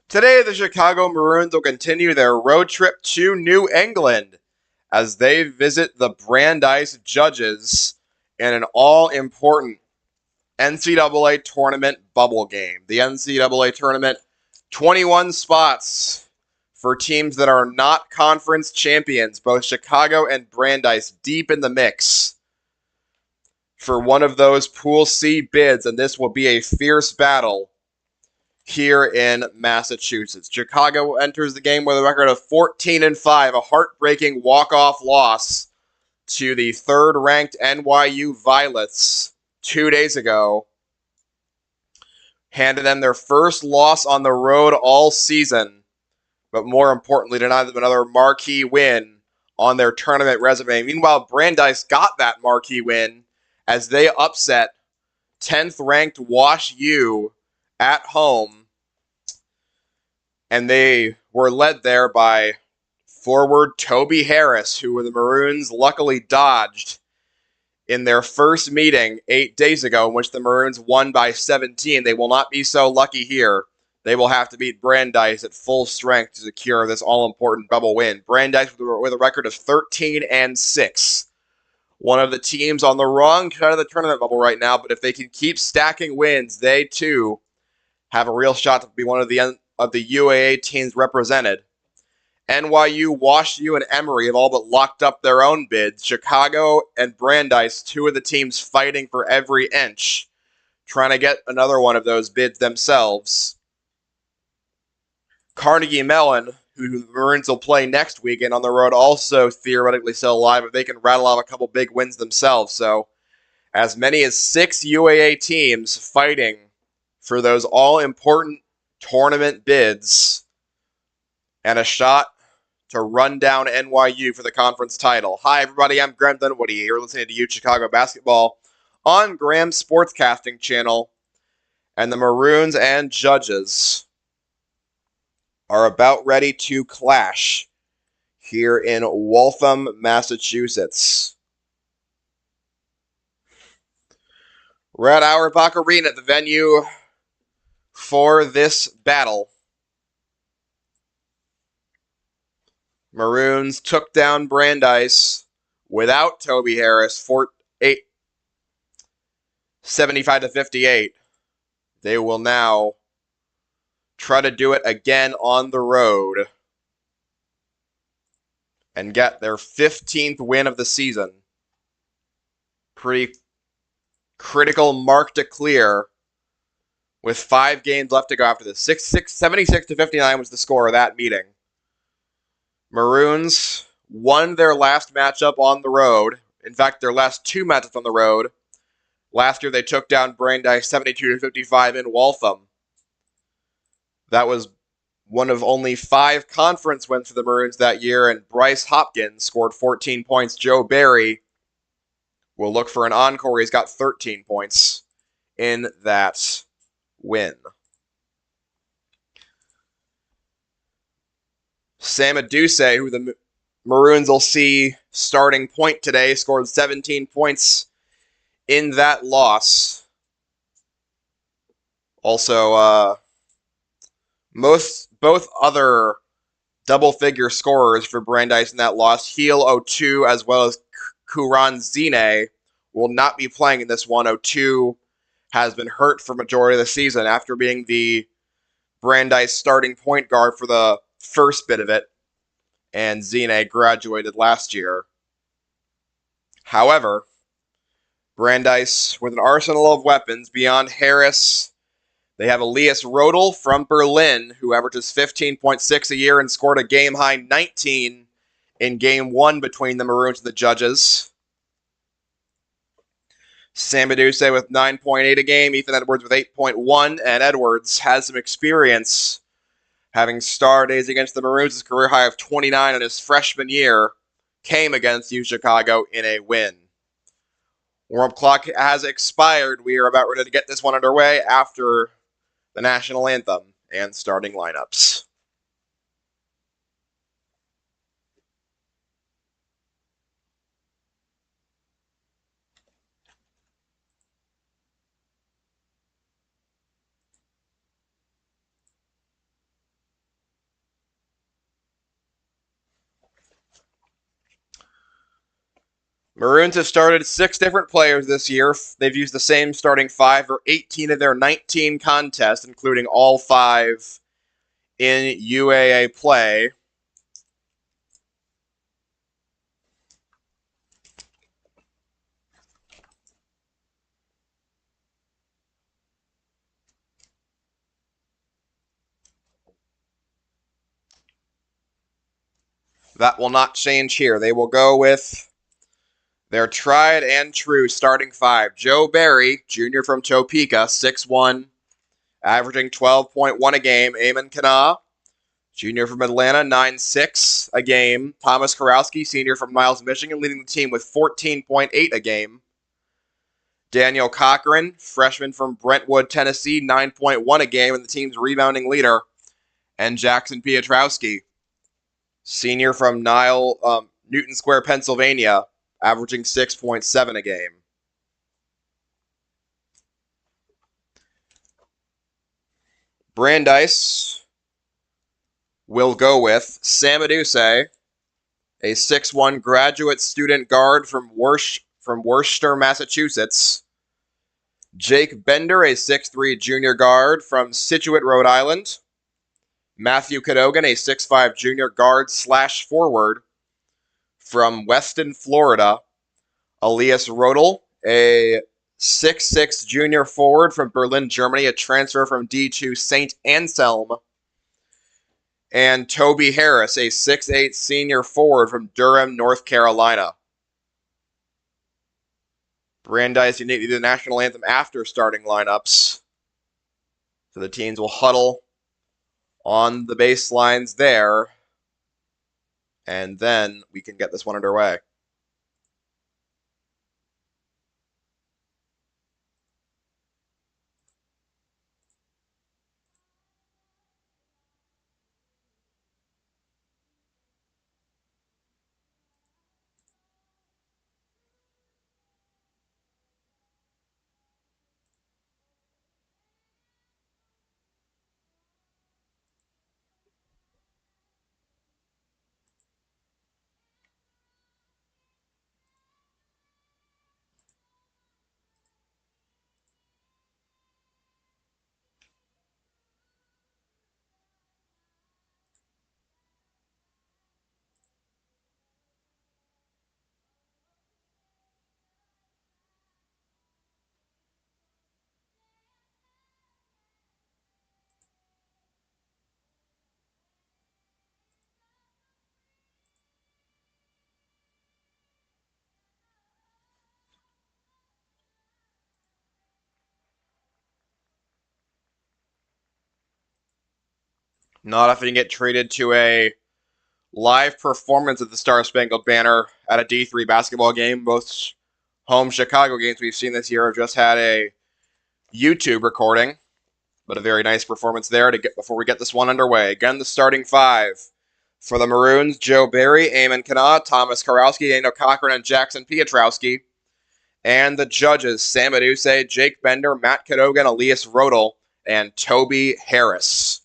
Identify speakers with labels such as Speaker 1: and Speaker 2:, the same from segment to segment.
Speaker 1: Today, the Chicago Maroons will continue their road trip to New England as they visit the Brandeis Judges in an all-important NCAA tournament bubble game. The NCAA tournament, 21 spots for teams that are not conference champions, both Chicago and Brandeis deep in the mix for one of those Pool C bids, and this will be a fierce battle here in Massachusetts. Chicago enters the game with a record of 14-5, a heartbreaking walk-off loss to the third-ranked NYU Violets 2 days ago. Handed them their first loss on the road all season, but more importantly, denied them another marquee win on their tournament resume. Meanwhile, Brandeis got that marquee win as they upset 10th-ranked Wash U at home, and they were led there by forward Toby Harris, who the Maroons luckily dodged in their first meeting 8 days ago, in which the Maroons won by 17. They will not be so lucky here. They will have to beat Brandeis at full strength to secure this all-important bubble win. Brandeis with a record of 13-6. One of the teams on the wrong side of the tournament bubble right now, but if they can keep stacking wins, they too have a real shot to be one of the UAA teams represented. NYU, Wash U, and Emory have all but locked up their own bids. Chicago and Brandeis, two of the teams fighting for every inch, trying to get another one of those bids themselves. Carnegie Mellon, who the Maroons will play next weekend on the road, also theoretically still alive if they can rattle off a couple big wins themselves. So, as many as 6 UAA teams fighting for those all-important tournament bids and a shot to run down NYU for the conference title. Hi, everybody. I'm Graham Dunwoody. You're listening to U Chicago Basketball on Graham's Sportscasting channel, and the Maroons and Judges are about ready to clash here in Waltham, Massachusetts. We're at Auerbach Arena, the venue for this battle. Maroons took down Brandeis without Toby Harris, 75-58. They will now try to do it again on the road and get their 15th win of the season. Pretty critical mark to clear with 5 games left to go after this. 76-59 was the score of that meeting. Maroons won their last matchup on the road. In fact, their last 2 matchups on the road. Last year, they took down Brandeis 72-55 in Waltham. That was one of only 5 conference wins for the Maroons that year, and Bryce Hopkins scored 14 points. Joe Barry will look for an encore. He's got 13 points in that win. Sam Aduse, who the Maroons will see starting point today, scored 17 points in that loss. Also, both other double-figure scorers for Brandeis in that loss, Heel 02 as well as Kuran Zine, will not be playing in this one. 02 has been hurt for majority of the season after being the Brandeis starting point guard for the first bit of it, and Zine graduated last year. However, Brandeis, with an arsenal of weapons beyond Harris, they have Elias Rodel from Berlin, who averages 15.6 a year and scored a game-high 19 in Game 1 between the Maroons and the Judges. Sam Aduse with 9.8 a game, Ethan Edwards with 8.1, and Edwards has some experience having star days against the Maroons. His career high of 29 in his freshman year came against U Chicago in a win. Warm-up clock has expired. We are about ready to get this one underway after the national anthem and starting lineups. Maroons have started 6 different players this year. They've used the same starting 5 for 18 of their 19 contests, including all 5 in UAA play. That will not change here. They will go with their tried and true starting 5. Joe Barry, junior from Topeka, 6'1", averaging 12.1 a game. Eamon Kana, junior from Atlanta, 9'6" a game. Thomas Karowski, senior from Miles, Michigan, leading the team with 14.8 a game. Daniel Cochran, freshman from Brentwood, Tennessee, 9.1 a game, and the team's rebounding leader. And Jackson Piotrowski, senior from Newton Square, Pennsylvania, averaging 6.7 a game. Brandeis will go with Sam Aduse, a 6'1" graduate student guard from Worcester, Massachusetts. Jake Bender, a 6'3" junior guard from Scituate, Rhode Island. Matthew Cadogan, a 6'5" junior guard / forward from Weston, Florida. Elias Rodel, a 6'6" junior forward from Berlin, Germany, a transfer from D2 St. Anselm. And Toby Harris, a 6'8" senior forward from Durham, North Carolina. Brandeis needed the national anthem after starting lineups. So the teams will huddle on the baselines there. And then we can get this one underway. Not if you can get treated to a live performance of the Star-Spangled Banner at a D3 basketball game. Most home Chicago games we've seen this year have just had a YouTube recording, but a very nice performance there before we get this one underway. Again, the starting 5 for the Maroons: Joe Barry, Eamon Kana, Thomas Karowski, Daniel Cochran, and Jackson Piotrowski. And the judges: Sam Aduse, Jake Bender, Matt Cadogan, Elias Rodel, and Toby Harris.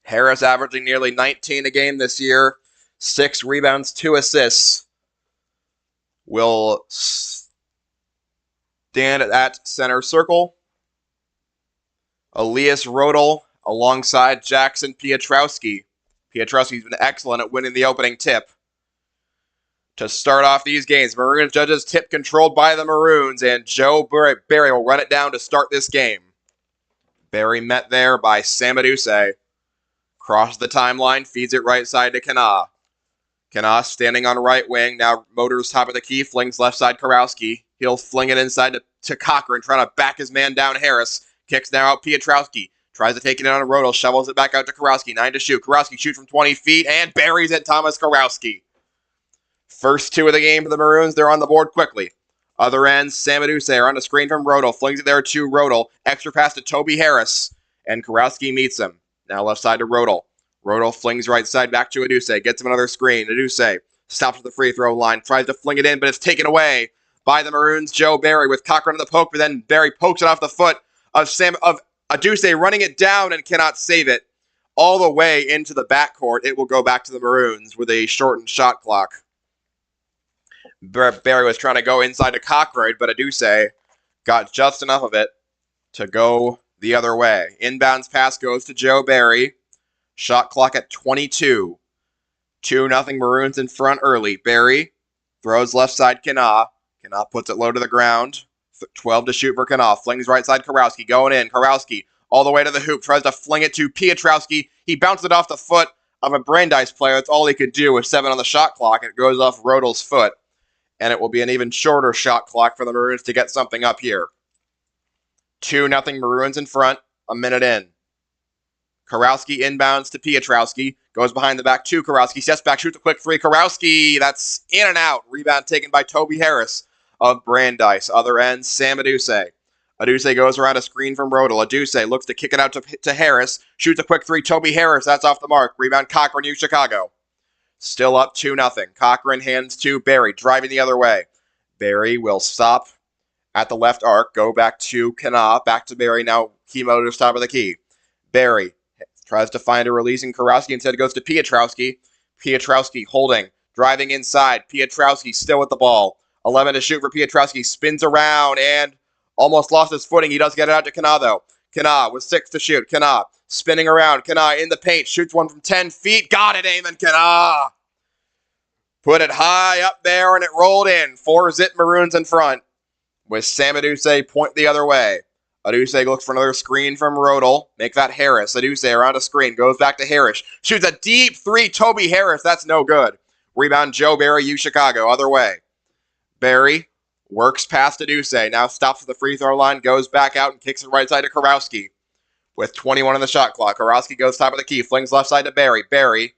Speaker 1: Harris averaging nearly 19 a game this year, 6 rebounds, 2 assists. Will stand at center circle. Elias Rodel alongside Jackson Piotrowski. Piotrowski's been excellent at winning the opening tip. To start off these games, Maroons judges tip controlled by the Maroons, and Joe Barry will run it down to start this game. Barry met there by Sam Aduse. Crosses the timeline, feeds it right side to Kana. Kana standing on right wing, now motors top of the key, flings left side Karowski. He'll fling it inside to Cochran, trying to back his man down Harris. Kicks now out Piotrowski. Tries to take it on a Rodel, shovels it back out to Karowski. 9 to shoot. Karowski shoots from 20 feet and buries it. Thomas Karowski. First 2 of the game for the Maroons, they're on the board quickly. Other end, Sam Aduse on the screen from Rodel. Flings it there to Rodel. Extra pass to Toby Harris. And Karowski meets him. Now left side to Rodel. Rodel flings right side back to Aduse. Gets him another screen. Aduse stops at the free throw line. Tries to fling it in, but it's taken away by the Maroons. Joe Barry with Cochran on the poke, but then Barry pokes it off the foot of Aduse, running it down and cannot save it all the way into the backcourt. It will go back to the Maroons with a shortened shot clock. Barry was trying to go inside to Cockroyd, but Aduse got just enough of it to go the other way. Inbounds pass goes to Joe Barry. Shot clock at 22. 2-0 Maroons in front early. Barry throws left side Kanaa. Kanaa puts it low to the ground. 12 to shoot for Kanaa. Flings right side Karowski. Going in. Karowski all the way to the hoop. Tries to fling it to Piotrowski. He bounced it off the foot of a Brandeis player. That's all he could do with 7 on the shot clock. It goes off Rodel's foot. And it will be an even shorter shot clock for the Maroons to get something up here. 2-0 Maroons in front. A minute in. Karowski inbounds to Piotrowski. Goes behind the back to Karowski. Steps back, shoots a quick three. Karowski, that's in and out. Rebound taken by Toby Harris of Brandeis. Other end, Sam Aduse. Aduse goes around a screen from Rodel. Aduse looks to kick it out to Harris. Shoots a quick three. Toby Harris, that's off the mark. Rebound Cochran, U Chicago. Still up 2-0. Cochran hands to Barry, driving the other way. Barry will stop at the left arc. Go back to Kanaa. Back to Barry. Now Kimo to the top of the key. Barry tries to find a releasing Karowski. Instead goes to Piotrowski. Piotrowski holding. Driving inside. Piotrowski still with the ball. 11 to shoot for Piotrowski. Spins around and almost lost his footing. He does get it out to Kanaa, though. Kanaa with 6 to shoot. Kanaa spinning around. Kanaa in the paint. Shoots one from 10 feet. Got it, Eamon Kanaa. Put it high up there, and it rolled in. 4-zip Maroons in front. With Sam Aduse point the other way. Aduse looks for another screen from Rodel. Make that Harris. Aduse around a screen. Goes back to Harris. Shoots a deep three. Toby Harris. That's no good. Rebound Joe Barry, U Chicago. Other way. Barry works past Aduse. Now stops at the free throw line. Goes back out and kicks it right side to Karowski. With 21 on the shot clock. Karowski goes top of the key. Flings left side to Barry. Barry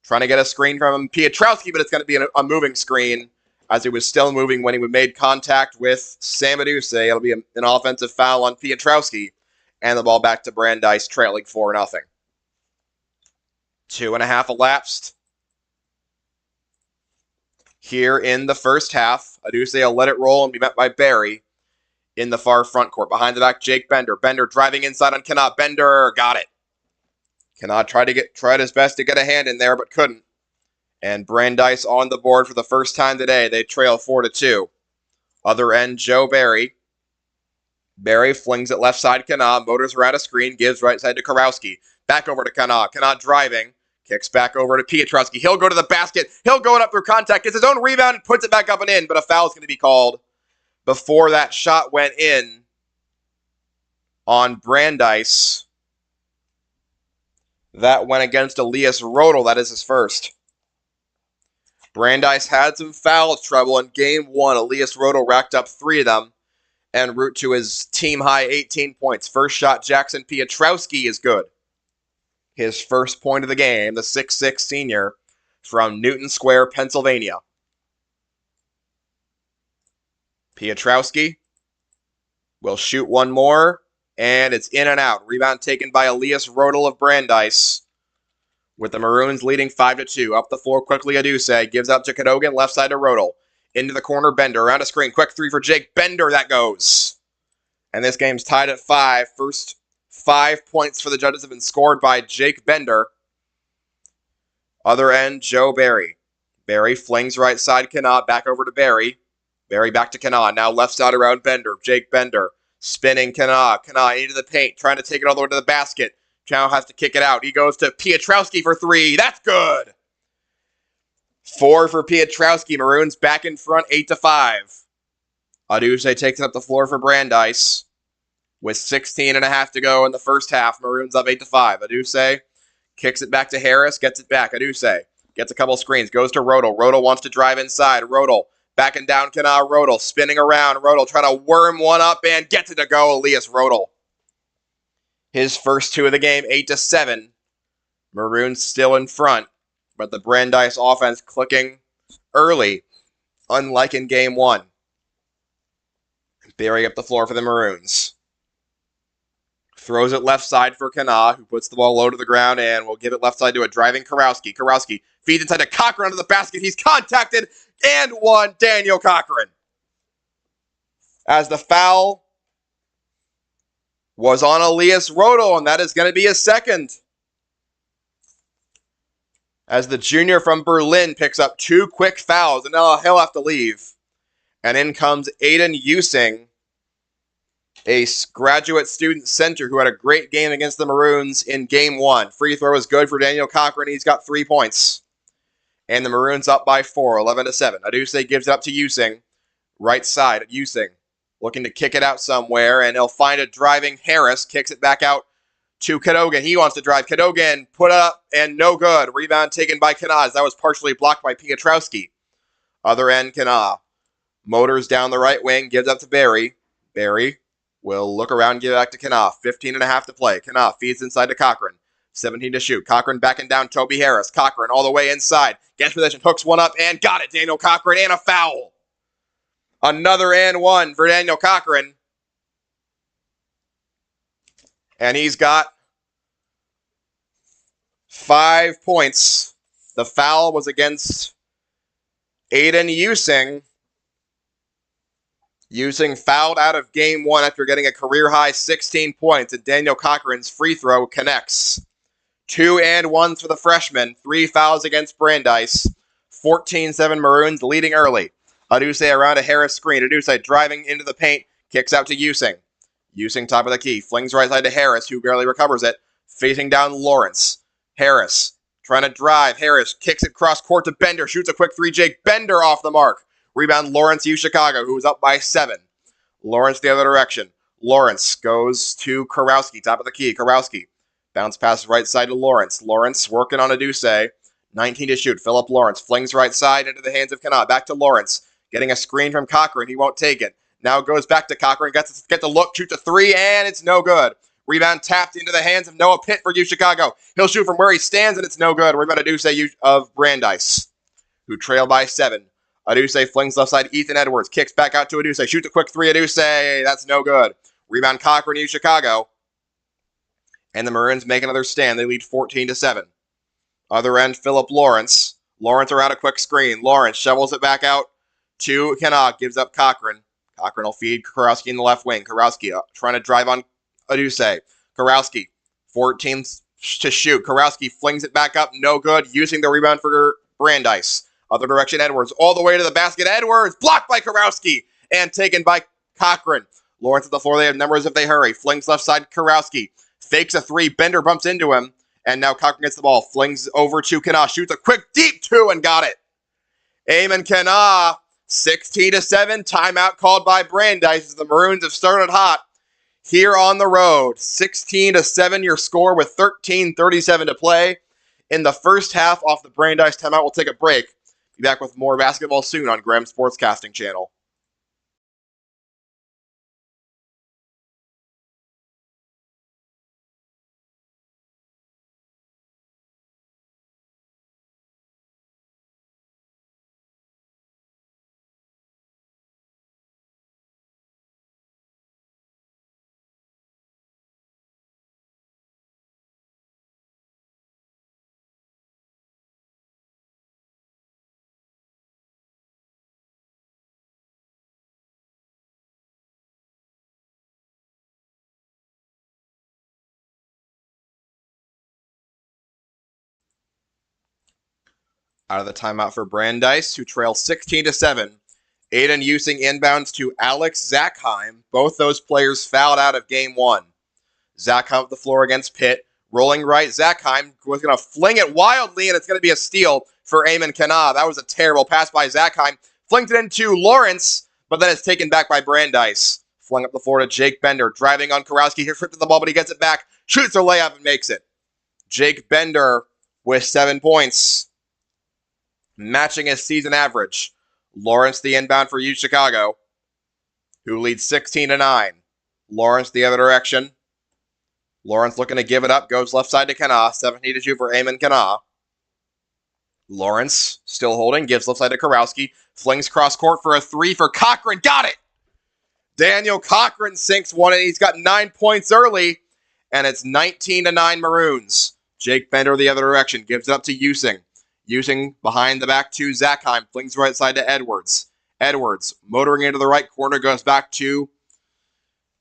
Speaker 1: trying to get a screen from Piotrowski, but it's going to be a moving screen. As he was still moving when he made contact with Sam Aduse. It'll be an offensive foul on Piotrowski. And the ball back to Brandeis, trailing 4-0. 2.5 elapsed. Here in the first half, Aduse will let it roll and be met by Barry in the far front court. Behind the back, Jake Bender. Bender driving inside on Kanaa. Bender got it. Kanaa tried his best to get a hand in there, but couldn't. And Brandeis on the board for the first time today. They trail 4-2. Other end, Joe Barry. Barry flings it left side, Kanaa. Motors around a screen. Gives right side to Karowski. Back over to Kanaa. Kanaa driving. Kicks back over to Piotrowski. He'll go to the basket. He'll go up through contact. Gets his own rebound and puts it back up and in. But a foul is going to be called before that shot went in on Brandeis. That went against Elias Rodel. That is his first. Brandeis had some foul trouble in Game 1. Elias Rodel racked up 3 of them en route to his team-high 18 points. First shot, Jackson Piotrowski is good. His first point of the game, the 6'6 senior from Newton Square, Pennsylvania. Piotrowski will shoot one more, and it's in and out. Rebound taken by Elias Rodel of Brandeis. With the Maroons leading 5-2. Up the floor quickly, Aduse. Gives out to Cadogan, left side to Rodel. Into the corner, Bender. Around a screen. Quick three for Jake Bender. That goes. And this game's tied at 5. First 5 points for the Judges have been scored by Jake Bender. Other end, Joe Barry. Barry flings right side, Kanaa. Back over to Barry. Barry back to Kanaa. Now left side around Bender. Jake Bender. Spinning Kanaa. Kanaa into the paint. Trying to take it all the way to the basket. Now has to kick it out. He goes to Piotrowski for 3. That's good. 4 for Piotrowski. Maroons back in front, 8-5. Aduse takes it up the floor for Brandeis. With 16.5 to go in the first half. Maroons up 8-5. Aduse kicks it back to Harris. Gets it back. Aduse gets a couple screens. Goes to Rodel. Rodel wants to drive inside. Rodel backing down Kanaa. Rodel spinning around. Rodel trying to worm one up and gets it to go. Elias Rodel. His first 2 of the game, 8-7. Maroons still in front, but the Brandeis offense clicking early, unlike in Game 1. Barry up the floor for the Maroons. Throws it left side for Kanaa, who puts the ball low to the ground and will give it left side to a driving Karowski. Karowski feeds inside to Cochran under the basket. He's contacted and won Daniel Cochran. As the foul was on Elias Rodel, and that is going to be his second. as the junior from Berlin picks up 2 quick fouls, and now he'll have to leave. And in comes Aiden Using, a graduate student center who had a great game against the Maroons in Game 1. Free throw is good for Daniel Cochran. He's got 3 points. And the Maroons up by 4, 11-7. Aduse gives it up to Using. Right side, Using looking to kick it out somewhere, and he'll find a driving Harris. Kicks it back out to Cadogan. He wants to drive. Cadogan put up and no good. Rebound taken by Kanaz. That was partially blocked by Piotrowski. Other end, Kanaz motors down the right wing, gives up to Barry. Barry will look around and give it back to Kanaz. 15.5 to play. Kanaz feeds inside to Cochran. 17 to shoot. Cochran backing down Toby Harris. Cochran all the way inside. Gets position, hooks one up, and got it. Daniel Cochran, and a foul. Another and one for Daniel Cochran. And he's got 5 points. The foul was against Aiden Using. Using fouled out of Game 1 after getting a career-high 16 points, and Daniel Cochran's free throw connects. 2 and 1s for the freshman. 3 fouls against Brandeis. 14-7 Maroons leading early. Aduse around a Harris screen. Aduse driving into the paint. Kicks out to Using. Using top of the key. Flings right side to Harris, who barely recovers it. Facing down Lawrence. Harris trying to drive. Harris kicks it cross court to Bender. Shoots a quick 3. Jake Bender off the mark. Rebound Lawrence, U Chicago, who was up by 7. Lawrence the other direction. Lawrence goes to Karowski, top of the key. Karowski bounce pass right side to Lawrence. Lawrence working on Aduse. 19 to shoot. Philip Lawrence flings right side into the hands of Kanaz. Back to Lawrence. Getting a screen from Cochran. He won't take it. Now goes back to Cochran. Gets the look. Shoots a 3, and it's no good. Rebound tapped into the hands of Noah Pitt for U Chicago. He'll shoot from where he stands, and it's no good. Rebound Aduse of Brandeis, who trail by 7. Aduse flings left side. Ethan Edwards kicks back out to Aduse. Shoots a quick 3. Aduse. That's no good. Rebound Cochran, U Chicago. And the Maroons make another stand. They lead 14-7. Other end, Philip Lawrence. Lawrence around a quick screen. Lawrence shovels it back out to Kanaz. Gives up Cochran. Cochran will feed Karowski in the left wing. Karowski trying to drive on Aduse. Karowski, 14 to shoot. Karowski flings it back up. No good. Using the rebound for Brandeis. Other direction, Edwards. All the way to the basket. Edwards blocked by Karowski and taken by Cochran. Lawrence at the floor. They have numbers if they hurry. Flings left side. Karowski fakes a 3. Bender bumps into him. And now Cochran gets the ball. Flings over to Kanaz. Shoots a quick deep 2 and got it. Eamon Kanaz. 16-7. Timeout called by Brandeis as the Maroons have started hot here on the road. 16-7 your score with 13:37 to play in the first half off the Brandeis timeout. We'll take a break. Be back with more basketball soon on Graham Sportscasting Channel. Out of the timeout for Brandeis, who trail 16-7. Aiden Using inbounds to Alex Zackheim. Both those players fouled out of Game 1. Zackheim up the floor against Pitt. Rolling right, Zackheim was going to fling it wildly, and it's going to be a steal for Eamon Kanaz. That was a terrible pass by Zackheim. Flings it into Lawrence, but then it's taken back by Brandeis. Flung up the floor to Jake Bender. Driving on Karowski. He tripped the ball, but he gets it back. Shoots a layup and makes it. Jake Bender with 7 points. Matching his season average. Lawrence the inbound for U Chicago, who leads 16-9. Lawrence the other direction. Lawrence looking to give it up. Goes left side to Kanaz. 17 to shoot for Eamon Kanaz. Lawrence still holding. Gives left side to Karowski. Flings cross court for a 3 for Cochran. Got it! Daniel Cochran sinks one, and he's got 9 points early. And it's 19-9 Maroons. Jake Bender the other direction. Gives it up to Using. Using behind the back to Zackheim. Flings right side to Edwards. Edwards motoring into the right corner. Goes back to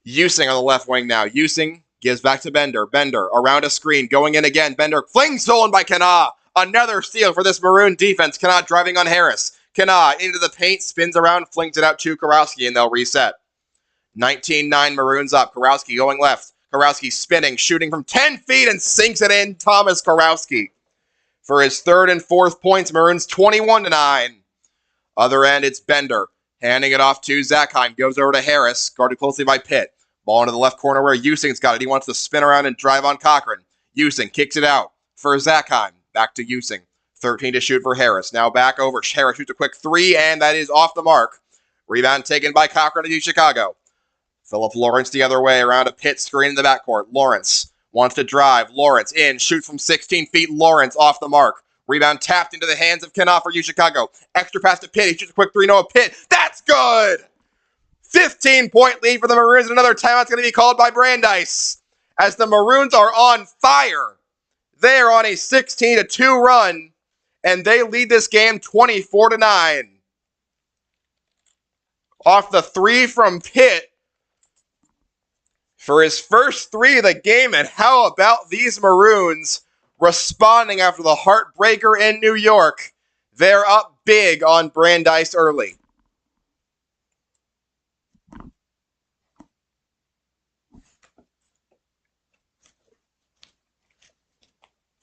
Speaker 1: Using on the left wing now. Using gives back to Bender. Bender around a screen. Going in again. Bender flings stolen by Kanaz. Another steal for this Maroon defense. Kanaa driving on Harris. Kanaa into the paint, spins around, flings it out to Kurowski, and they'll reset. 19-9 Maroons up. Kurowski going left. Kurowski spinning, shooting from 10 feet, and sinks it in. Thomas Kurowski for his third and fourth points. Maroons 21-9. Other end, it's Bender. Handing it off to Zakheim. Goes over to Harris, guarded closely by Pitt. Ball into the left corner where Using's got it. He wants to spin around and drive on Cochran. Using kicks it out for Zakheim. Back to Using. 13 to shoot for Harris. Now back over. Harris shoots a quick three, and that is off the mark. Rebound taken by Cochran to Chicago. Philip Lawrence the other way around a Pitt screen in the backcourt. Lawrence wants to drive. Lawrence in. Shoots from 16 feet. Lawrence off the mark. Rebound tapped into the hands of Kanaa for Chicago. Extra pass to Pitt. He shoots a quick three. Noah Pitt. That's good! 15-point lead for the Maroons, and another timeout's going to be called by Brandeis. As the Maroons are on fire. They are on a 16-2 run, and they lead this game 24-9. Off the three from Pitt for his first three of the game, and how about these Maroons responding after the heartbreaker in New York? They're up big on Brandeis early.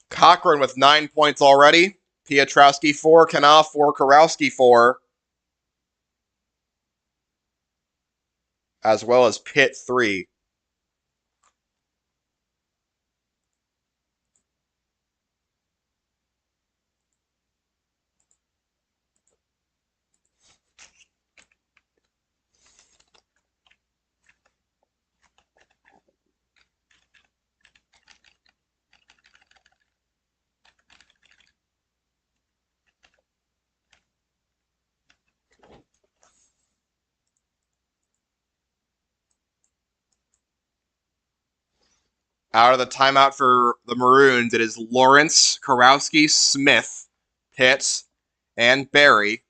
Speaker 1: Cochran with 9 points already. Piotrowski 4, Kanaa 4, Kurowski 4. As well as Pitt 3. Out of the timeout for the Maroons, it is Lawrence, Kurowski, Smith, Pitt, and Barry.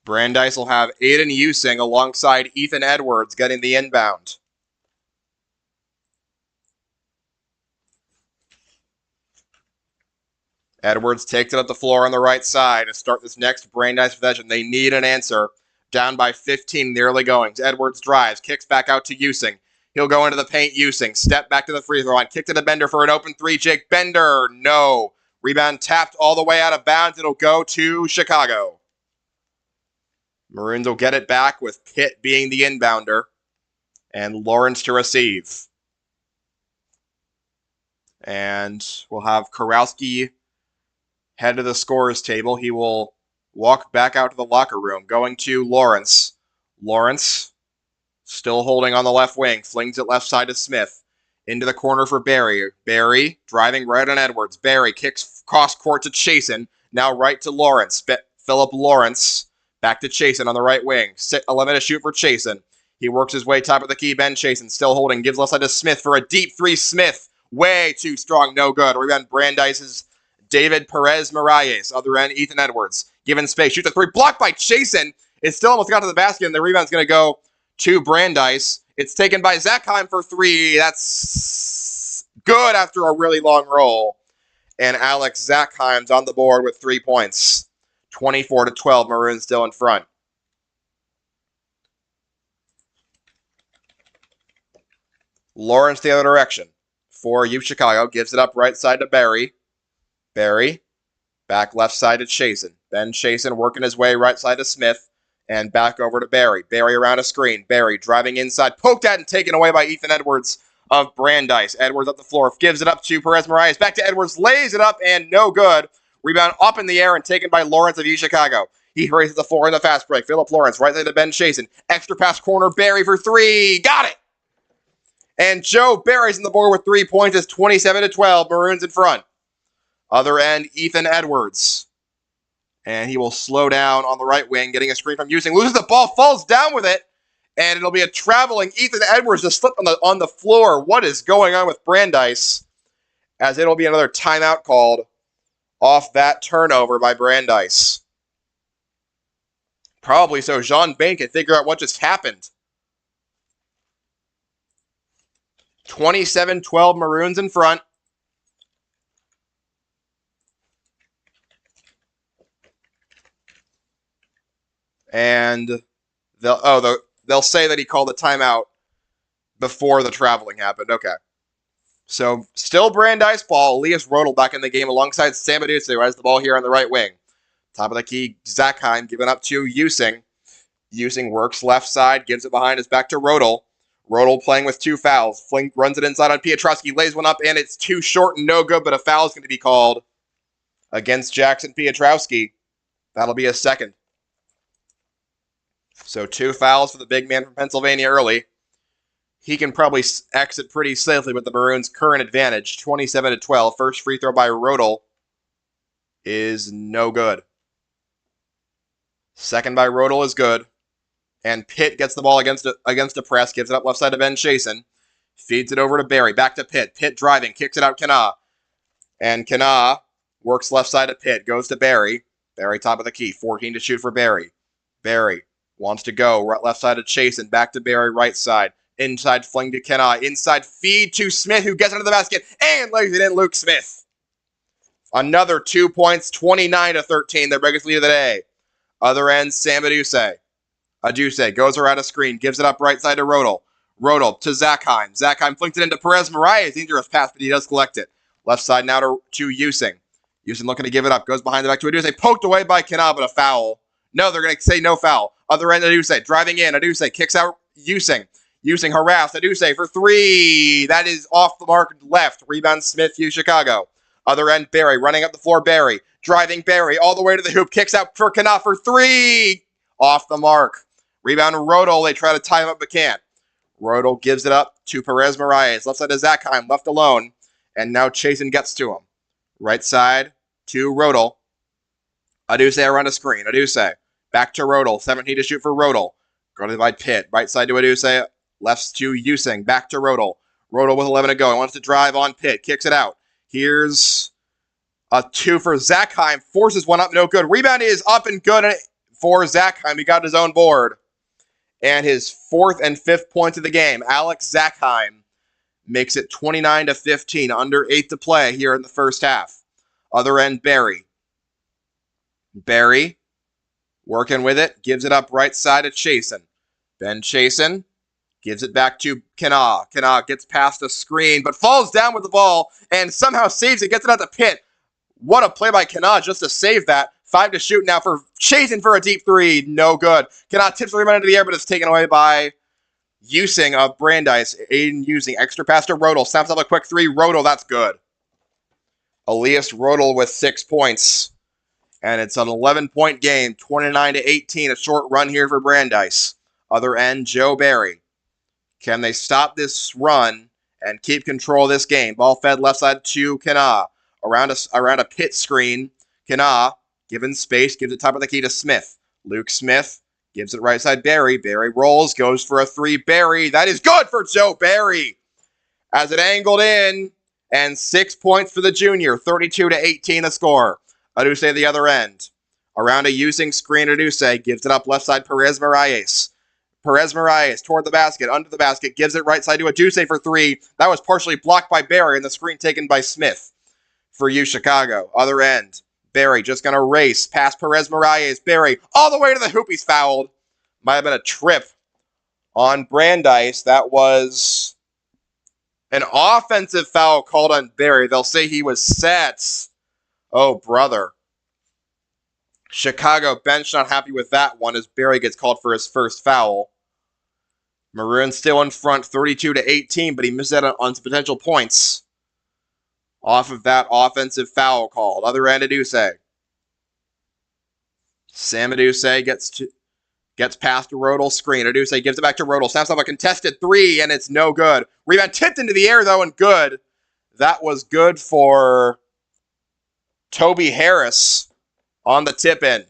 Speaker 1: Brandeis will have Aiden Using alongside Ethan Edwards getting the inbound. Edwards takes it up the floor on the right side to start this next Brandeis possession. They need an answer. Down by 15, nearly going. Edwards drives, kicks back out to Using. He'll go into the paint, Using. Step back to the free throw line. Kick to the Bender for an open three. Jake Bender, no. Rebound tapped all the way out of bounds. It'll go to Chicago. Maroons will get it back with Pitt being the inbounder. And Lawrence to receive. And we'll have Kurowski head to the scorer's table. He will walk back out to the locker room, going to Lawrence. Lawrence, still holding on the left wing, flings it left side to Smith. Into the corner for Barry. Barry, driving right on Edwards. Barry kicks cross court to Chasen. Now right to Lawrence. Philip Lawrence, back to Chasen on the right wing. 11 to shoot for Chasen. He works his way top of the key. Ben Chasen, still holding, gives left side to Smith for a deep three. Smith, way too strong, no good. Rebound Brandeis's David Perez Moraes. Other end, Ethan Edwards. Given space, shoots a three, blocked by Chasen. It still almost got to the basket, and the rebound's going to go to Brandeis. It's taken by Zakheim for three. That's good after a really long roll. And Alex Zakheim's on the board with 3 points. 24-12, Maroons still in front. Lawrence the other direction for Chicago. Gives it up right side to Barry. Barry, back left side to Chasen. Ben Chasen working his way right side to Smith. And back over to Barry. Barry around a screen. Barry driving inside. Poked at and taken away by Ethan Edwards of Brandeis. Edwards up the floor. Gives it up to Perez Moraes. Back to Edwards. Lays it up and no good. Rebound up in the air and taken by Lawrence of Chicago. He races the floor in the fast break. Philip Lawrence right side to Ben Chasen. Extra pass corner. Barry for three. Got it! And Joe Barry's on the board with 3 points. It's 27-12. Maroons in front. Other end, Ethan Edwards. And he will slow down on the right wing, getting a screen from Using. Loses the ball, falls down with it. And it'll be a traveling Ethan Edwards just slipped on the floor. What is going on with Brandeis? As it'll be another timeout called off that turnover by Brandeis. Probably so Jean Bain can figure out what just happened. 27-12 Maroons in front. And they'll say that he called the timeout before the traveling happened. Okay. So still Brandeis ball. Elias Rodel back in the game alongside Sam Aduse, who has the ball here on the right wing. Top of the key, Zachheim giving up to Using. Using works left side, gives it behind his back to Rodel. Rodel playing with 2 fouls. Flink runs it inside on Piotrowski, lays one up, and it's too short and no good, but a foul is going to be called against Jackson Piotrowski. That'll be a second. So 2 fouls for the big man from Pennsylvania early. He can probably exit pretty safely with the Maroons' current advantage, 27-12. First free throw by Rodel is no good. Second by Rodel is good. And Pitt gets the ball against a press, gives it up left side to Ben Chasen. Feeds it over to Barry, back to Pitt. Pitt driving, kicks it out Kana. And Kana works left side to Pitt, goes to Barry. Barry top of the key, 14 to shoot for Barry. Barry wants to go, left side to Chasen, back to Barry, right side. Inside fling to Kana, inside feed to Smith, who gets under the basket and lays it in, Luke Smith. Another 2 points, 29-13, their biggest lead of the day. Other end, Sam Aduse. Aduse goes around a screen, gives it up right side to Rodel. Rodel to Zachheim. Zachheim flinked it into Perez Marias. Dangerous pass, but he does collect it. Left side now to Using. Using looking to give it up. Goes behind the back to Aduse. Poked away by Kana, but a foul. No, they're going to say no foul. Other end, Aduse. Driving in. Aduse kicks out Using. Using harassed. Aduse for 3. That is off the mark left. Rebound Smith, Chicago. Other end, Barry. Running up the floor, Barry. Driving Barry all the way to the hoop. Kicks out for Kana for 3. Off the mark. Rebound Rodel. They try to tie him up, but can't. Rodel gives it up to Perez Marias. Left side to Zachheim. Left alone. And now Chasen gets to him. Right side to Rodel. Aduse around a screen. Aduse. Back to Rodel. 17 to shoot for Rodel. Going to divide Pitt. Right side to Aduse. Left to Using. Back to Rodel. Rodel with 11 to go. He wants to drive on Pitt. Kicks it out. Here's a 2 for Zachheim. Forces one up. No good. Rebound is up and good for Zachheim. He got his own board. And his 4th and 5th points of the game. Alex Zachheim makes it 29-15. Under 8 to play here in the first half. Other end, Barry. Barry working with it. Gives it up right side to Chasen. Ben Chasen gives it back to Kana. Kana gets past a screen, but falls down with the ball and somehow saves it. Gets it out to Pitt. What a play by Kana just to save that. 5 to shoot now for Chasen for a deep 3. No good. Kana tips the rebound into the air, but it's taken away by Using of Brandeis. Aiden Using. Extra pass to Rodel. Snaps up a quick 3. Rodel, that's good. Elias Rodel with 6 points. And it's an 11-point game. 29-18. A short run here for Brandeis. Other end, Joe Barry. Can they stop this run and keep control of this game? Ball fed left side to Kana. Around a Pitt screen. Kana, given space, gives it top of the key to Smith. Luke Smith gives it right side Barry. Barry rolls, goes for a 3. Barry, that is good for Joe Barry. As it angled in, and 6 points for the junior. 32-18 the score. Aduse the other end. Around a Using screen, Aduse gives it up left side Perez Marias. Perez Marias toward the basket, under the basket, gives it right side to Aduse for 3. That was partially blocked by Barry, and the screen taken by Smith for Chicago. Other end, Barry just going to race past Perez Marias. Barry all the way to the hoop. He's fouled. Might have been a trip on Brandeis. That was an offensive foul called on Barry. They'll say he was set. Oh, brother. Chicago bench not happy with that one as Barry gets called for his first foul. Maroons still in front, 32-18, but he missed out on some potential points off of that offensive foul called. Other end, Aduse. Sam Aduse gets past the Rodel screen. Aduse gives it back to Rodel. Snaps up a contested 3, and it's no good. Rebound tipped into the air, though, and good. That was good for Toby Harris on the tip-in.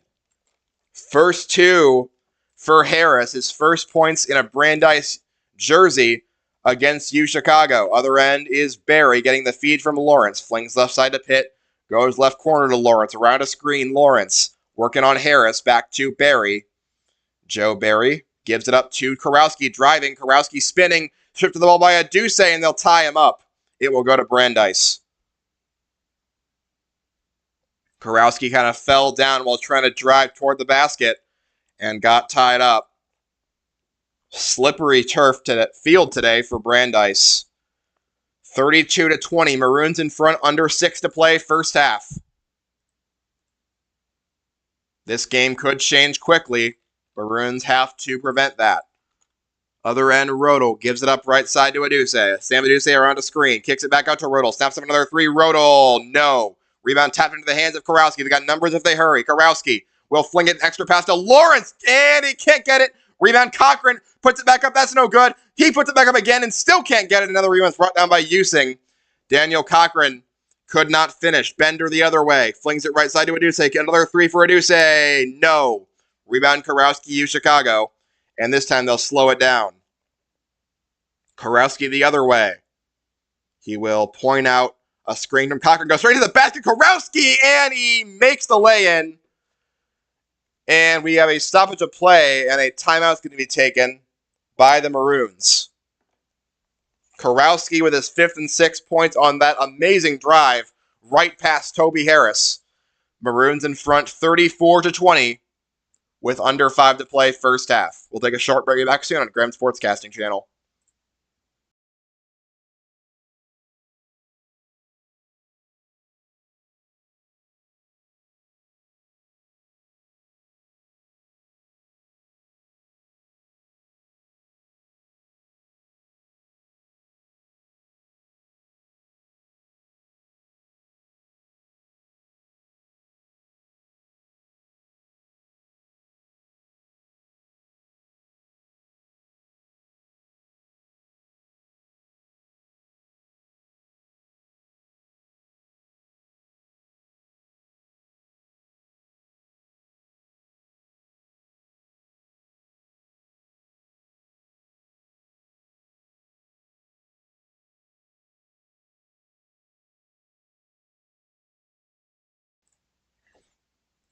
Speaker 1: First 2 for Harris. His first points in a Brandeis jersey against Chicago. Other end is Barry getting the feed from Lawrence. Flings left side to Pitt. Goes left corner to Lawrence. Around a screen, Lawrence. Working on Harris. Back to Barry. Joe Barry gives it up to Kurowski. Driving. Kurowski spinning. Stripped to the ball by Aduse, and they'll tie him up. It will go to Brandeis. Kurowski kind of fell down while trying to drive toward the basket. and got tied up. Slippery turf field today for Brandeis. 32-20. Maroons in front, under 6 to play, first half. This game could change quickly. Maroons have to prevent that. Other end, Rodel gives it up right side to Aduse. Sam Aduse around a screen. Kicks it back out to Rodel. Snaps up another 3. Rodel, no. Rebound tapped into the hands of Kurowski. They got numbers if they hurry. Kurowski will fling it extra pass to Lawrence. And he can't get it. Rebound, Cochran puts it back up. That's no good. He puts it back up again and still can't get it. Another rebound brought down by Using. Daniel Cochran could not finish. Bender the other way. Flings it right side to Aduse. Another 3 for Aduse. No. Rebound, Kurowski, U Chicago. And this time they'll slow it down. Kurowski the other way. He will point out a screen from Cochran. Goes straight to the basket. Kurowski, and he makes the lay-in. And we have a stoppage of play, and a timeout is going to be taken by the Maroons. Kurowski with his 5th and 6th points on that amazing drive right past Toby Harris. Maroons in front 34-20 with under 5 to play first half. We'll take a short break. Back soon on Graham Sportscasting Channel.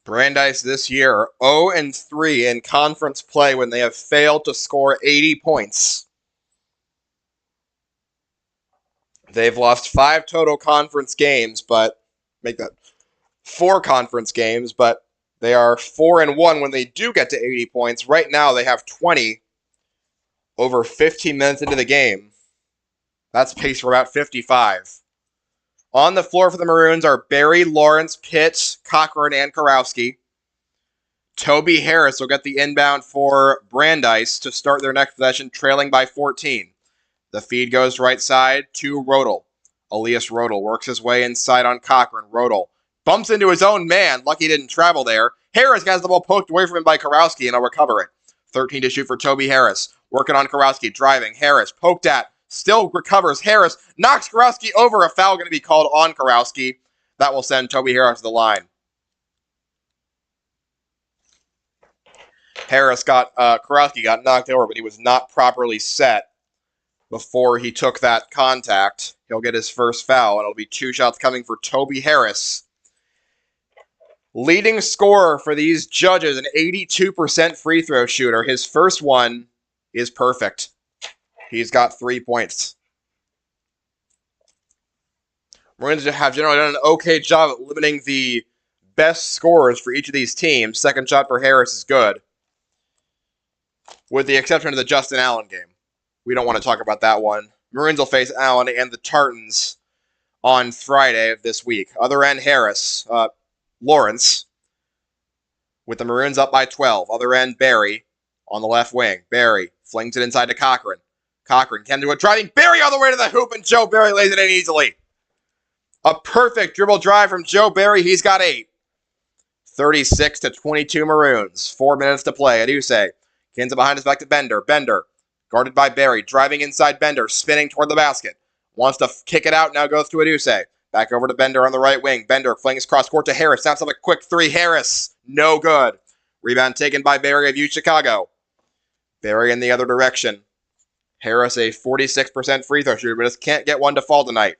Speaker 1: Brandeis this year 0-3 in conference play when they have failed to score 80 points. They've lost 5 total conference games, but make that 4 conference games, but they are 4-1 when they do get to 80 points. Right now they have 20 over 15 minutes into the game. That's pace for about 55. On the floor for the Maroons are Barry, Lawrence, Pitt, Cochran, and Kurowski. Toby Harris will get the inbound for Brandeis to start their next possession, trailing by 14. The feed goes right side to Rodel. Elias Rodel works his way inside on Cochran. Rodel bumps into his own man. Lucky didn't travel there. Harris has the ball poked away from him by Kurowski, and he'll recover it. 13 to shoot for Toby Harris. Working on Kurowski, driving. Harris poked at. Still recovers. Harris knocks Kurowski over. A foul going to be called on Kurowski. That will send Toby Harris to the line. Kurowski got knocked over, but he was not properly set before he took that contact. He'll get his first foul, and it'll be 2 shots coming for Toby Harris. Leading scorer for these Judges, an 82% free throw shooter. His first one is perfect. He's got 3 points. Maroons have generally done an okay job at limiting the best scorers for each of these teams. Second shot for Harris is good, with the exception of the Justin Allen game. We don't want to talk about that one. Maroons will face Allen and the Tartans on Friday of this week. Other end, Lawrence, with the Maroons up by 12. Other end, Barry on the left wing. Barry flings it inside to Cochran. Cochran can do a driving Barry all the way to the hoop, and Joe Barry lays it in easily. A perfect dribble drive from Joe Barry. He's got 8. 36-22 Maroons. 4 minutes to play. Aduse kins it behind his back to Bender. Bender guarded by Barry. Driving inside Bender. Spinning toward the basket. Wants to kick it out. Now goes to Aduse. Back over to Bender on the right wing. Bender flings cross court to Harris. Snaps up a quick 3. Harris. No good. Rebound taken by Barry of U Chicago. Barry in the other direction. Harris a 46% free throw shooter, but just can't get one to fall tonight.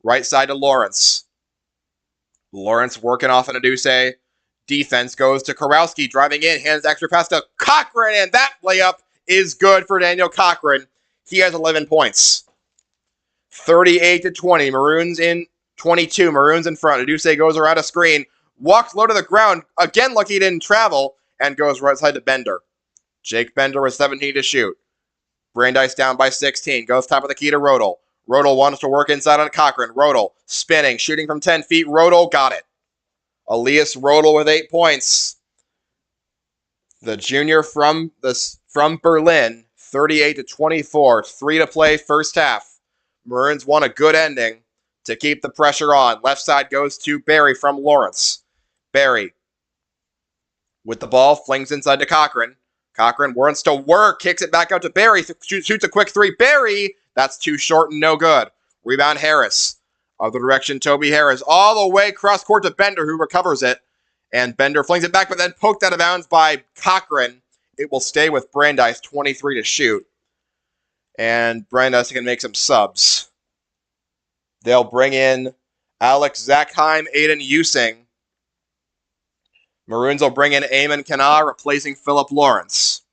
Speaker 1: Right side to Lawrence. Lawrence working off an Aduse defense. Goes to Kurowski, driving in, hands extra pass to Cochran, and that layup is good for Daniel Cochran. He has 11 points. 38-20. Maroons in 22. Maroons in front. Aduse goes around a screen. Walks low to the ground. Again, lucky he didn't travel. and goes right side to Bender. Jake Bender with 17 to shoot. Brandeis down by 16. Goes top of the key to Rodel. Rodel wants to work inside on Cochran. Rodel spinning, shooting from 10 feet. Rodel got it. Elias Rodel with 8 points. The junior from Berlin, 38-24. 3 to play first half. Maroons want a good ending to keep the pressure on. Left side goes to Barry from Lawrence. Barry with the ball, flings inside to Cochran. Cochran wants to work, kicks it back out to Barry, shoots a quick three. Barry, that's too short and no good. Rebound Harris. Other direction, Toby Harris. All the way cross court to Bender, who recovers it. And Bender flings it back, but then poked out of bounds by Cochran. It will stay with Brandeis, 23 to shoot. And Brandeis can make some subs. They'll bring in Alex Zackheim, Aiden Using. Maroons will bring in Eamon Kana, replacing Philip Lawrence.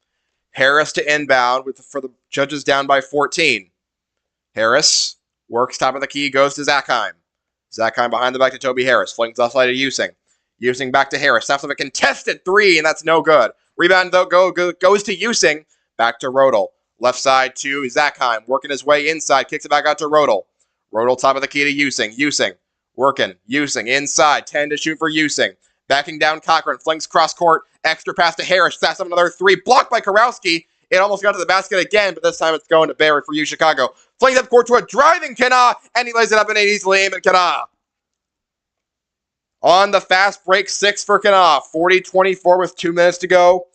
Speaker 1: Harris to inbound for the Judges down by 14. Harris works top of the key, goes to Zackheim. Zackheim behind the back to Toby Harris. Flings offside to Using. Using back to Harris. Snaps up a contested three, and that's no good. Rebound, though, goes to Using. Back to Rodel. Left side to Zackheim. Working his way inside. Kicks it back out to Rodel. Rodel top of the key to Using. Using. Working. Using inside. 10 to shoot for Using. Backing down Cochran. Flings cross court. Extra pass to Harris. Snaps up another three. Blocked by Karowski. It almost got to the basket again, but this time it's going to Barry for U Chicago. Flings up court to a driving Kana, and he lays it up and easily Eamon Kana. On the fast break, 6 for Kana. 40-24 with 2 minutes to go.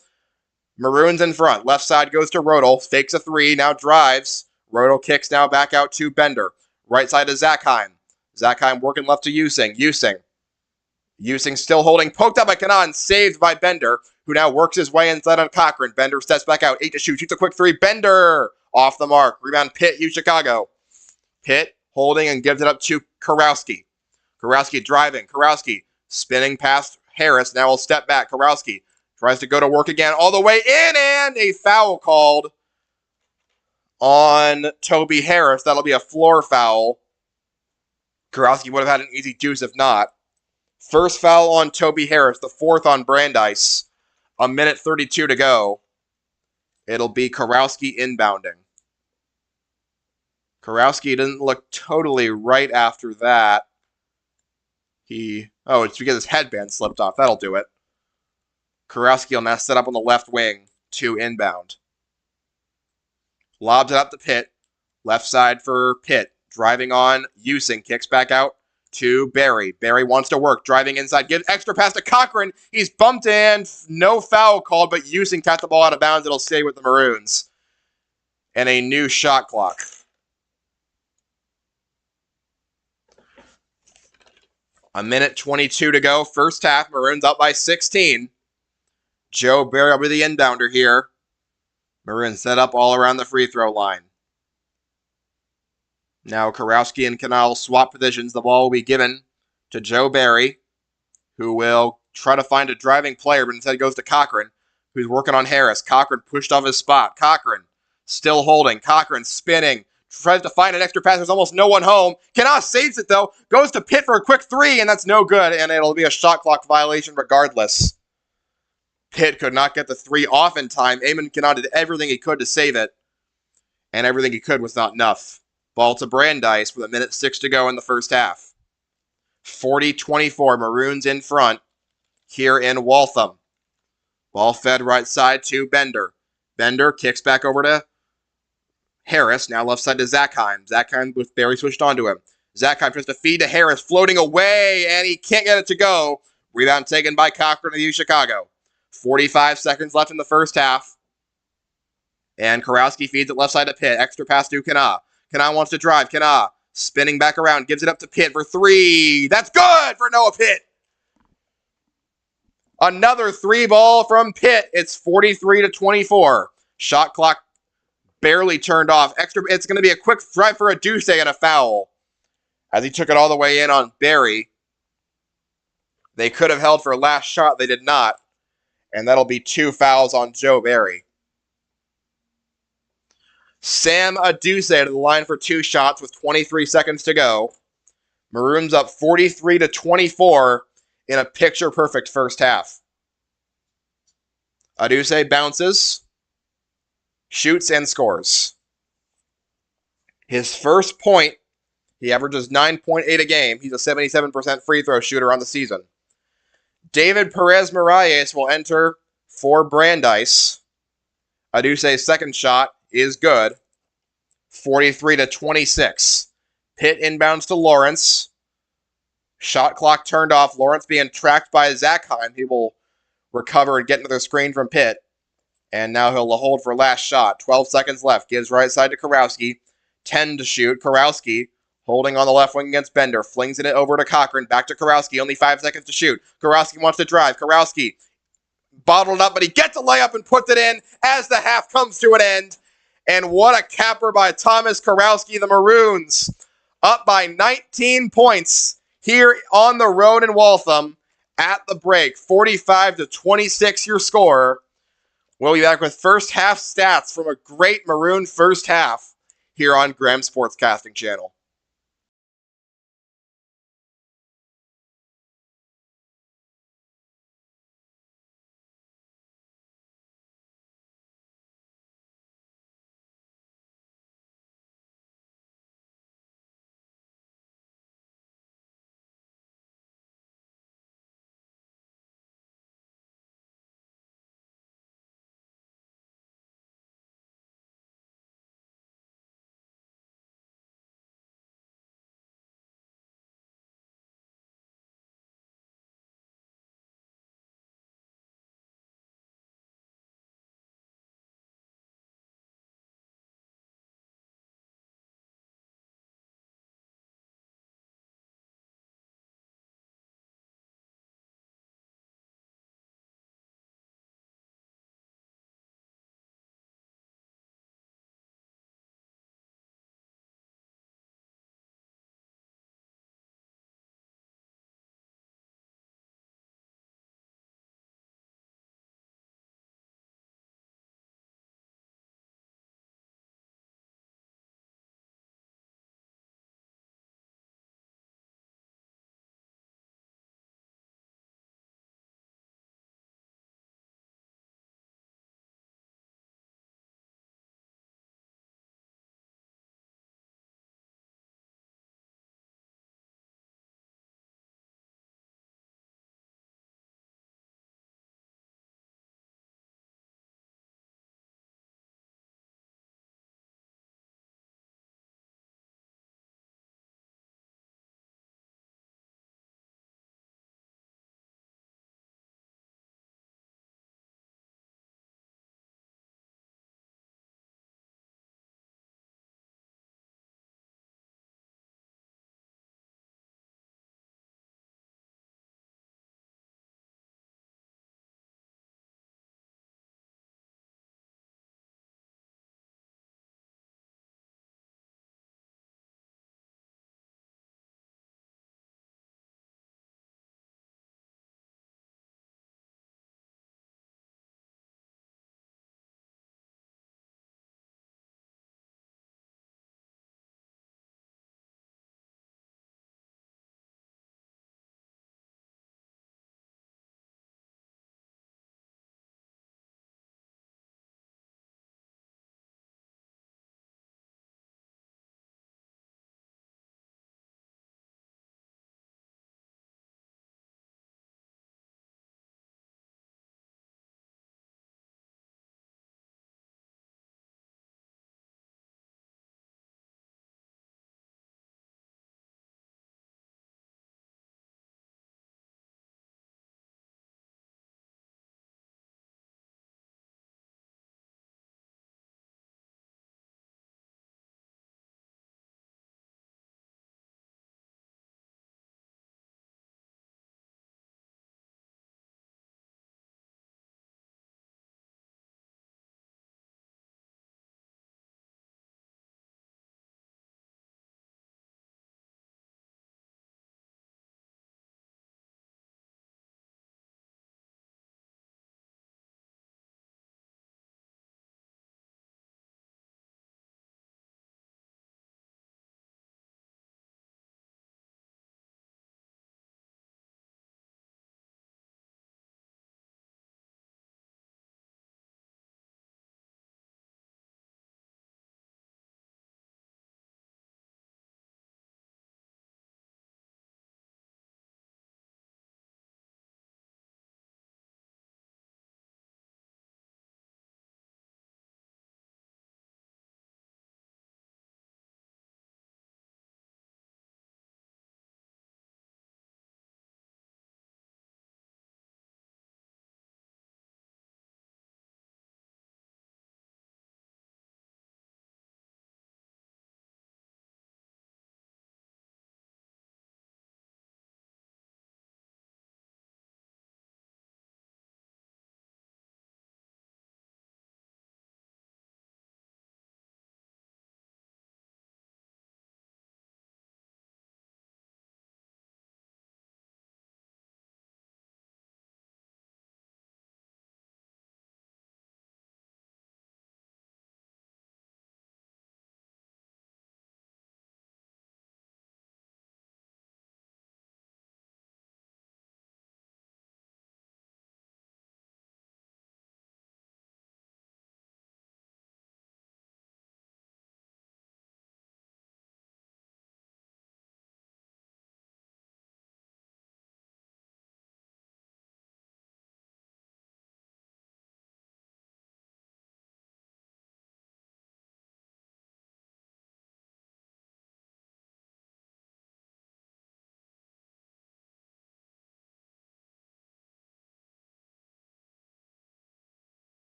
Speaker 1: Maroons in front. Left side goes to Rodel. Fakes a three. Now drives. Rodel kicks now back out to Bender. Right side to Zackheim. Zackheim working left to Using. Using still holding. Poked up by Kana and saved by Bender, who now works his way inside on Cochran. Bender steps back out. 8 to shoot. Shoots a quick three. Bender off the mark. Rebound Pitt, U Chicago. Pitt holding and gives it up to Karowski. Karowski driving. Karowski spinning past Harris. Now will step back. Karowski tries to go to work again. All the way in, and a foul called on Toby Harris. That'll be a floor foul. Karowski would have had an easy deuce if not. First foul on Toby Harris. The fourth on Brandeis. 1:32 to go. It'll be Karowski inbounding. Karowski didn't look totally right after that. It's because his headband slipped off. That'll do it. Karowski will now set up on the left wing to inbound. Lobs it up to Pitt. Left side for Pitt. Driving on Using. Kicks back out to Barry. Barry wants to work. Driving inside. Gives extra pass to Cochran. He's bumped in. No foul called, but Using tapped the ball out of bounds. It'll stay with the Maroons. And a new shot clock. A 1:22 to go. First half. Maroons up by 16. Joe Barry will be the inbounder here. Maroons set up all around the free throw line. Now Karowski and Canal swap positions. The ball will be given to Joe Barry, who will try to find a driving player, but instead goes to Cochran, who's working on Harris. Cochran pushed off his spot. Cochran still holding. Cochran spinning. Tries to find an extra pass. There's almost no one home. Canal saves it, though. Goes to Pitt for a quick three, and that's no good, and it'll be a shot clock violation regardless. Pitt could not get the three off in time. Eamon Canal did everything he could to save it, and everything he could was not enough. Ball to Brandeis with 1:06 to go in the first half. 40-24, Maroons in front here in Waltham. Ball fed right side to Bender. Bender kicks back over to Harris. Now left side to Zackheim. Zackheim with Barry switched onto him. Zackheim tries to feed to Harris, floating away, and he can't get it to go. Rebound taken by Cochran of U Chicago. 45 seconds left in the first half. And Karowski feeds it left side to Pitt. Extra pass to Kana. Kana wants to drive. Kana spinning back around. Gives it up to Pitt for three. That's good for Noah Pitt. Another three ball from Pitt. It's 43-24. Shot clock barely turned off. It's going to be a quick drive for a deuce and a foul. As he took it all the way in on Barry. They could have held for a last shot. They did not. And that'll be 2 fouls on Joe Barry. Sam Aduse to the line for 2 shots with 23 seconds to go. Maroons up 43-24 in a picture-perfect first half. Aduse bounces, shoots, and scores. His first point, he averages 9.8 a game. He's a 77% free throw shooter on the season. David Perez Moraes will enter for Brandeis. Aduse's second shot is good. 43-26. Pitt inbounds to Lawrence. Shot clock turned off. Lawrence being tracked by Zachheim. He will recover and get another screen from Pitt. And now he'll hold for last shot. 12 seconds left. Gives right side to Kurowski. 10 to shoot. Kurowski holding on the left wing against Bender. Flings it over to Cochran. Back to Kurowski. Only 5 seconds to shoot. Kurowski wants to drive. Kurowski bottled up, but he gets a layup and puts it in as the half comes to an end. And what a capper by Thomas Kurowski. The Maroons up by 19 points here on the road in Waltham at the break. 45-26 your score. We'll be back with first half stats from a great Maroon first half here on Graham Sportscasting Channel.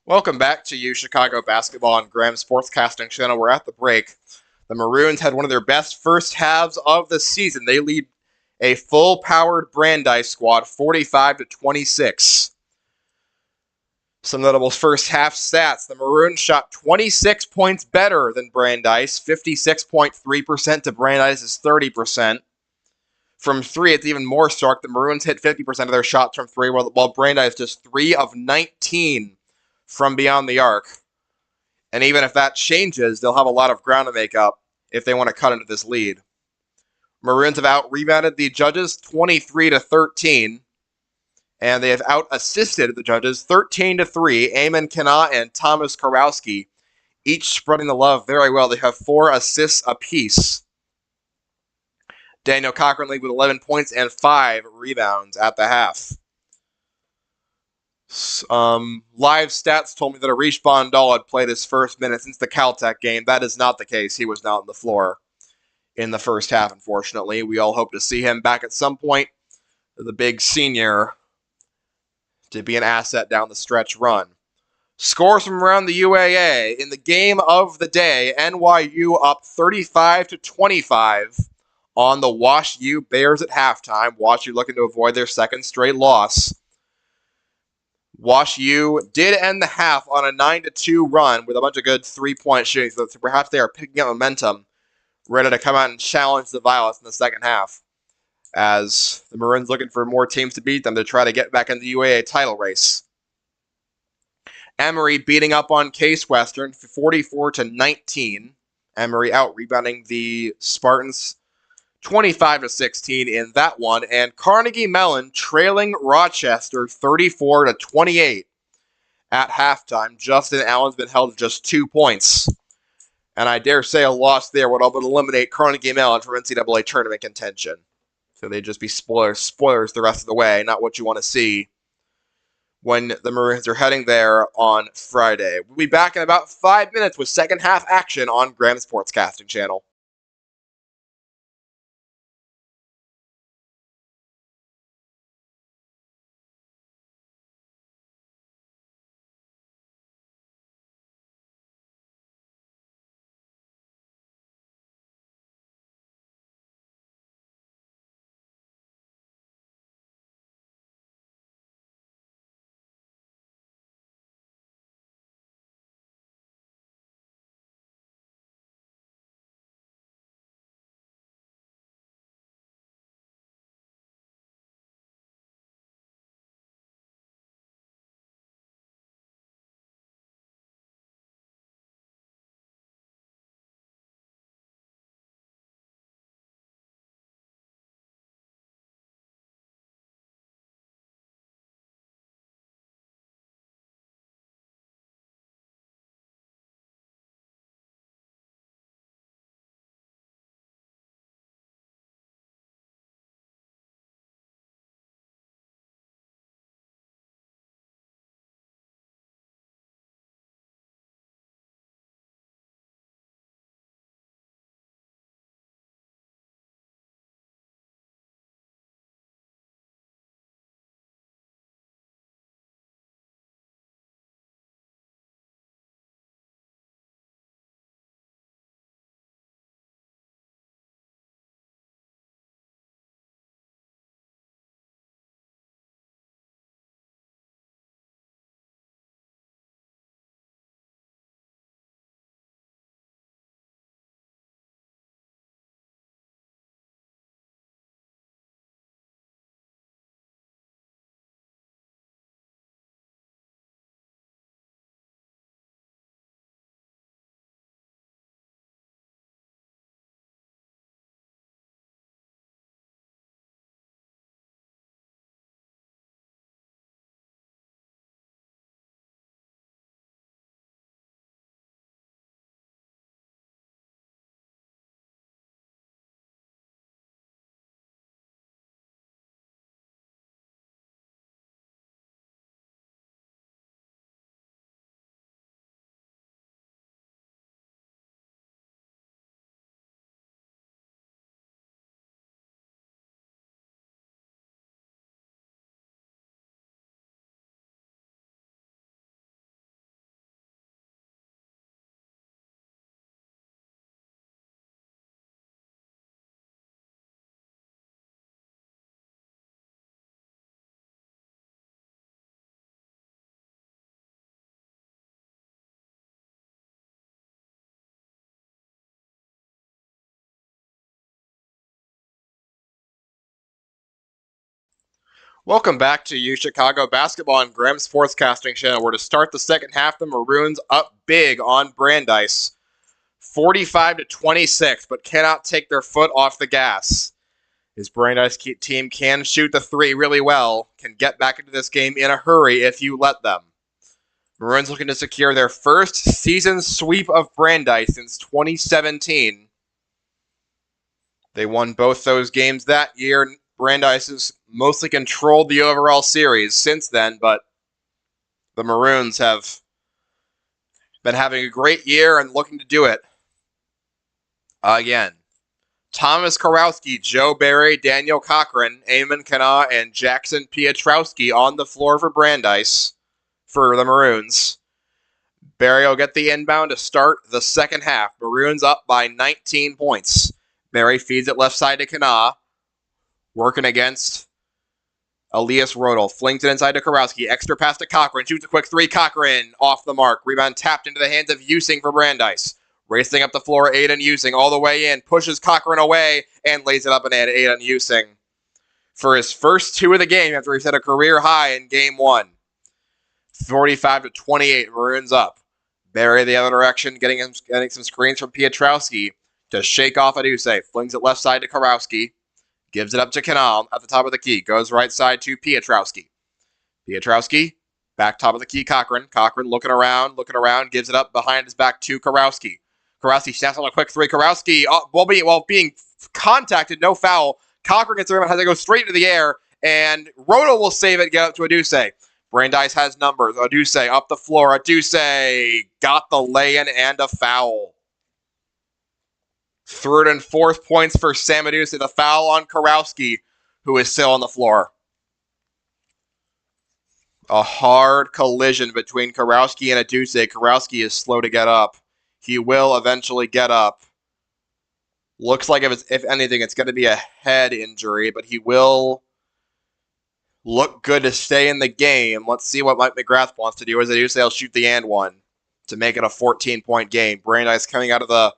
Speaker 1: Welcome back to you, Chicago Basketball on Graham's Sportscasting Channel. We're at the break. The Maroons had one of their best first halves of the season. They lead a full-powered Brandeis squad, 45-26. Some notable first half stats. The Maroons shot 26 points better than Brandeis, 56.3% to Brandeis' 30%. From three, it's even more stark. The Maroons hit 50% of their shots from three, while Brandeis just 3 of 19 from beyond the arc. And even if that changes, they'll have a lot of ground to make up if they want to cut into this lead. Maroons have out-rebounded the Judges 23-13, and they have out-assisted the Judges 13-3. Eamon Kana and Thomas Karowski each spreading the love very well. They have 4 assists apiece. Daniel Cochran lead with 11 points and 5 rebounds at the half. Live stats told me that Arish Bondal had played his first minute since the Caltech game. That is not the case. He was not on the floor in the first half, unfortunately. We all hope to see him back at some point. The big senior to be an asset down the stretch run. Scores from around the UAA. In the game of the day, NYU up 35-25 on the Wash U Bears at halftime. Wash U looking to avoid their second straight loss. Wash U did end the half on a 9-2 run with a bunch of good three-point shooting, so perhaps they are picking up momentum, ready to come out and challenge the Violets in the second half, as the Maroons looking for more teams to beat them to try to get back in the UAA title race. Emory beating up on Case Western 44-19. Emory out-rebounding the Spartans 25-16 in that one, and Carnegie Mellon trailing Rochester 34-28 at halftime. Justin Allen's been held to just 2 points, and I dare say a loss there would eliminate Carnegie Mellon from NCAA tournament contention. So they'd just be spoilers the rest of the way, not what you want to see when the Maroons are heading there on Friday. We'll be back in about 5 minutes with second half action on Graham's Sportscasting Channel. Welcome back to U Chicago Basketball on Graham Sportscasting Channel. We're to start the second half. The Maroons up big on Brandeis, 45-26, but cannot take their foot off the gas. His Brandeis team can shoot the three really well, can get back into this game in a hurry if you let them. Maroons looking to secure their first season sweep of Brandeis since 2017. They won both those games that year. Brandeis has mostly controlled the overall series since then, but the Maroons have been having a great year and looking to do it again. Thomas Kurowski, Joe Barry, Daniel Cochran, Eamon Kana, and Jackson Pietrowski on the floor for Brandeis for the Maroons. Barry will get the inbound to start the second half. Maroons up by 19 points. Barry feeds it left side to Kana. Working against Elias Rodel. Flings it inside to Kurowski. Extra pass to Cochran. Shoots a quick three. Cochran off the mark. Rebound tapped into the hands of Using for Brandeis. Racing up the floor, Aiden Using all the way in. Pushes Cochran away and lays it up and in. Aiden Using for his first two of the game after he set a career high in game one. 45-28. Maroons up. Barry the other direction, getting some screens from Pietrowski to shake off Aduse. Flings it left side to Kurowski. Gives it up to Canal at the top of the key. Goes right side to Pietrowski. Pietrowski, back top of the key, Cochran. Cochran looking around, gives it up behind his back to Kurowski. Kurowski snaps on a quick three. Kurowski, while being contacted, no foul. Cochran gets the rebound, has to go straight into the air, and Roto will save it, get up to Aduse. Brandeis has numbers. Aduse up the floor. Aduse got the lay-in and a foul. Third and fourth points for Sam Aduse. The foul on Kurowski, who is still on the floor. A hard collision between Kurowski and Aduse. Kurowski is slow to get up. He will eventually get up. Looks like if anything, it's going to be a head injury, but he will look good to stay in the game. Let's see what Mike McGrath wants to do. As Aduse will shoot the and one to make it a 14-point game. Brandeis coming out of the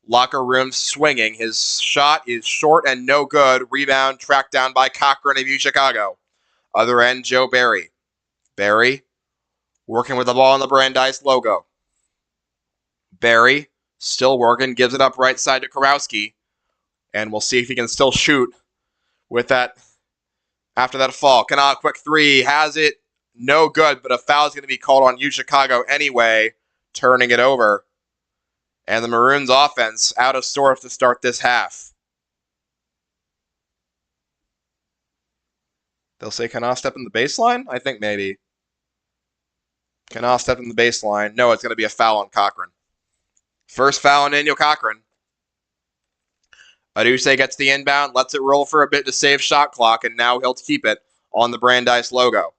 Speaker 1: locker room swinging. His shot is short and no good. Rebound tracked down by Cochran of U Chicago. Other end, Joe Barry. Barry working with the ball on the Brandeis logo. Barry still working, gives it up right side to Kurowski. And we'll see if he can still shoot with that after that fall. Kana, quick three, has it. No good, but a foul is going to be called on U Chicago anyway, turning it over. And the Maroons offense out of sorts to start this half. They'll say Kana step in the baseline? I think maybe. Kana step in the baseline. No, it's going to be a foul on Cochran. First foul on Daniel Cochran. Aduse gets the inbound, lets it roll for a bit to save shot clock, and now he'll keep it on the Brandeis logo.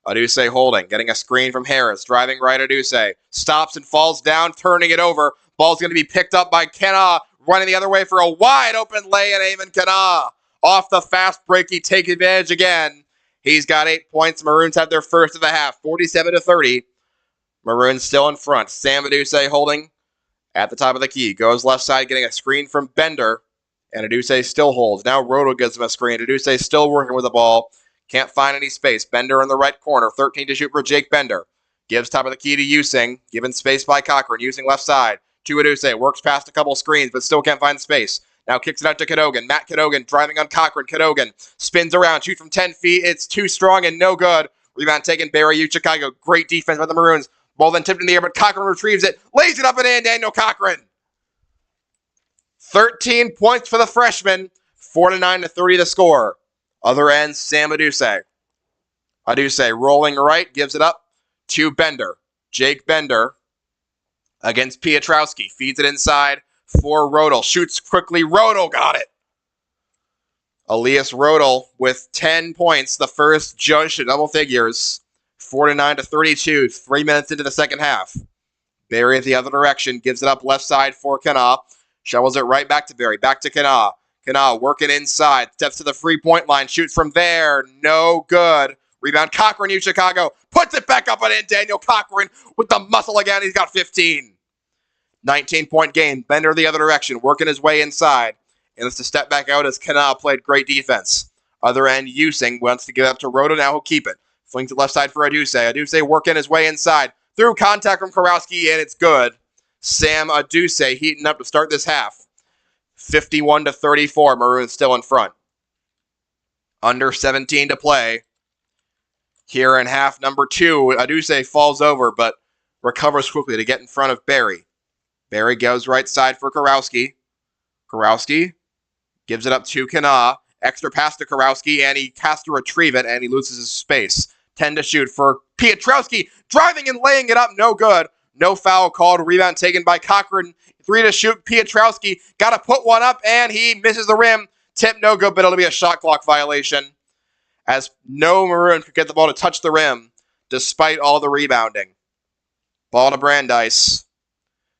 Speaker 1: Aduse holding, getting a screen from Harris, driving right Aduse. Stops and falls down, turning it over. Ball's going to be picked up by Kana, running the other way for a wide open lay, and Eamon Kana off the fast break. He takes advantage again. He's got 8 points. Maroons have their first of the half, 47-30. Maroons still in front. Sam Aduse holding at the top of the key. Goes left side, getting a screen from Bender, and Aduse still holds. Now Roto gives him a screen. Aduse still working with the ball. Can't find any space. Bender in the right corner. 13 to shoot for Jake Bender. Gives top of the key to Using. Given space by Cochran. Using left side to Aduse. Works past a couple screens, but still can't find space. Now kicks it out to Cadogan. Matt Cadogan driving on Cochran. Cadogan spins around. Shoots from 10 feet. It's too strong and no good. Rebound taken. Barry U Chicago. Great defense by the Maroons. Ball then tipped in the air, but Cochran retrieves it. Lays it up and in. Daniel Cochran. 13 points for the freshman. 49-30 the score. Other end, Sam Aduse. Aduse rolling right, gives it up to Bender. Jake Bender against Pietrowski. Feeds it inside for Rodel. Shoots quickly. Rodel got it. Elias Rodel with 10 points. The first judge to double figures. 49-32. 3 minutes into the second half. Barry the other direction. Gives it up left side for Kana. Shovels it right back to Barry. Back to Kana. Kana working inside. Steps to the free-point line. Shoots from there. No good. Rebound Cochran, U Chicago. Puts it back up and in. Daniel Cochran with the muscle again. He's got 15. 19-point game. Bender the other direction. Working his way inside. And it's to step back out as Kana played great defense. Other end, Using wants to give it up to Roto. Now he'll keep it. Flings it left side for Aduse. Aduse working his way inside. Through contact from Kurowski, and it's good. Sam Aduse heating up to start this half. 51-34, Maroons still in front. Under 17 to play. Here in half number 2, Aduse falls over, but recovers quickly to get in front of Barry. Barry goes right side for Kurowski. Kurowski gives it up to Kana. Extra pass to Kurowski, and he has to retrieve it, and he loses his space. 10 to shoot for Pietrowski. Driving and laying it up, no good. No foul called. Rebound taken by Cochran. 3 to shoot. Pietrowski got to put one up, and he misses the rim. Tip, no good, but it'll be a shot clock violation, as no Maroon could get the ball to touch the rim, despite all the rebounding. Ball to Brandeis.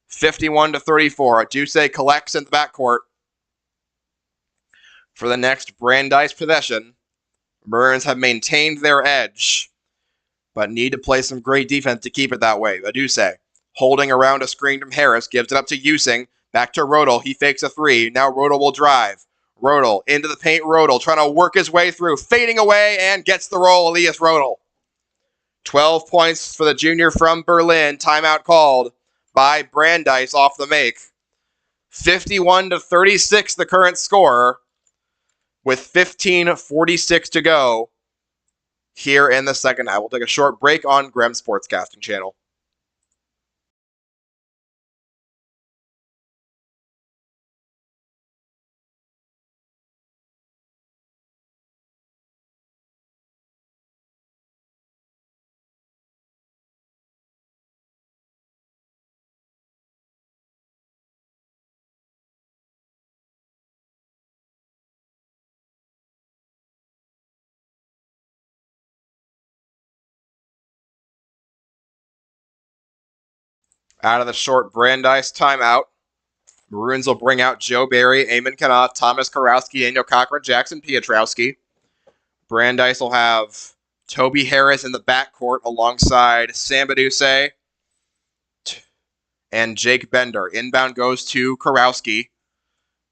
Speaker 1: 51-34. Aduse collects in the backcourt. For the next Brandeis possession, Maroons have maintained their edge, but need to play some great defense to keep it that way. Aduse, holding around a screen from Harris, gives it up to Using. Back to Rodel. He fakes a 3. Now Rodel will drive. Rodel into the paint. Rodel trying to work his way through. Fading away and gets the roll. Elias Rodel. 12 points for the junior from Berlin. Timeout called by Brandeis off the make. 51-36 the current score, with 15:46 to go here in the second half. We'll take a short break on Graham Sportscasting Channel. Out of the short Brandeis timeout, Maroons will bring out Joe Barry, Eamon Kana, Thomas Kurowski, Daniel Cochran, Jackson Pietrowski. Brandeis will have Toby Harris in the backcourt alongside Sam Aduse and Jake Bender. Inbound goes to Kurowski.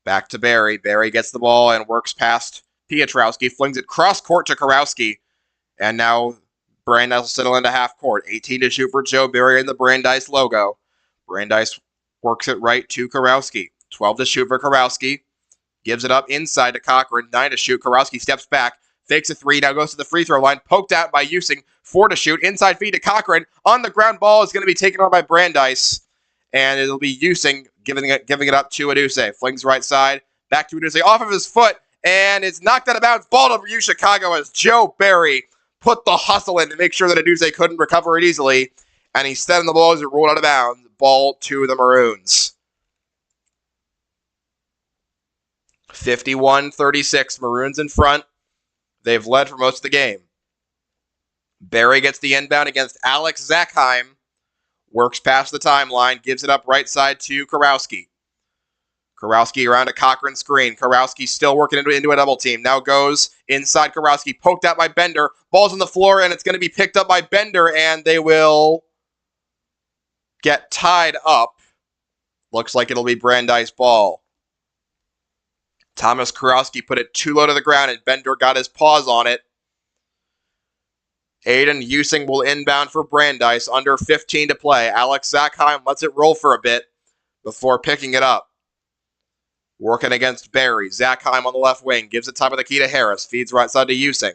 Speaker 1: Back to Barry. Barry gets the ball and works past Pietrowski. Flings it cross court to Kurowski. And now Brandeis will settle into half court. 18 to shoot for Joe Barry in the Brandeis logo. Brandeis works it right to Kurowski. 12 to shoot for Kurowski. Gives it up inside to Cochran. 9 to shoot. Kurowski steps back. Fakes a 3. Now goes to the free throw line. Poked out by Using. 4 to shoot. Inside feed to Cochran. On the ground ball is going to be taken on by Brandeis. And it'll be Using giving it up to Aduse. Flings right side. Back to Aduse. Off of his foot. And it's knocked out of bounds. Ball to Chicago as Joe Barry put the hustle in to make sure that Aduse couldn't recover it easily. And he set on the ball as it rolled out of bounds. Ball to the Maroons. 51-36. Maroons in front. They've led for most of the game. Barry gets the inbound against Alex Zackheim. Works past the timeline. Gives it up right side to Kurowski. Kurowski around a Cochran screen. Kurowski still working into a double team. Now goes inside Kurowski. Poked out by Bender. Ball's on the floor, and it's going to be picked up by Bender, and they will get tied up. Looks like it'll be Brandeis ball. Thomas Kurowski put it too low to the ground, and Bender got his paws on it. Aiden Using will inbound for Brandeis. Under 15 to play. Alex Zackheim lets it roll for a bit before picking it up. Working against Barry. Zackheim on the left wing. Gives it top of the key to Harris. Feeds right side to Using.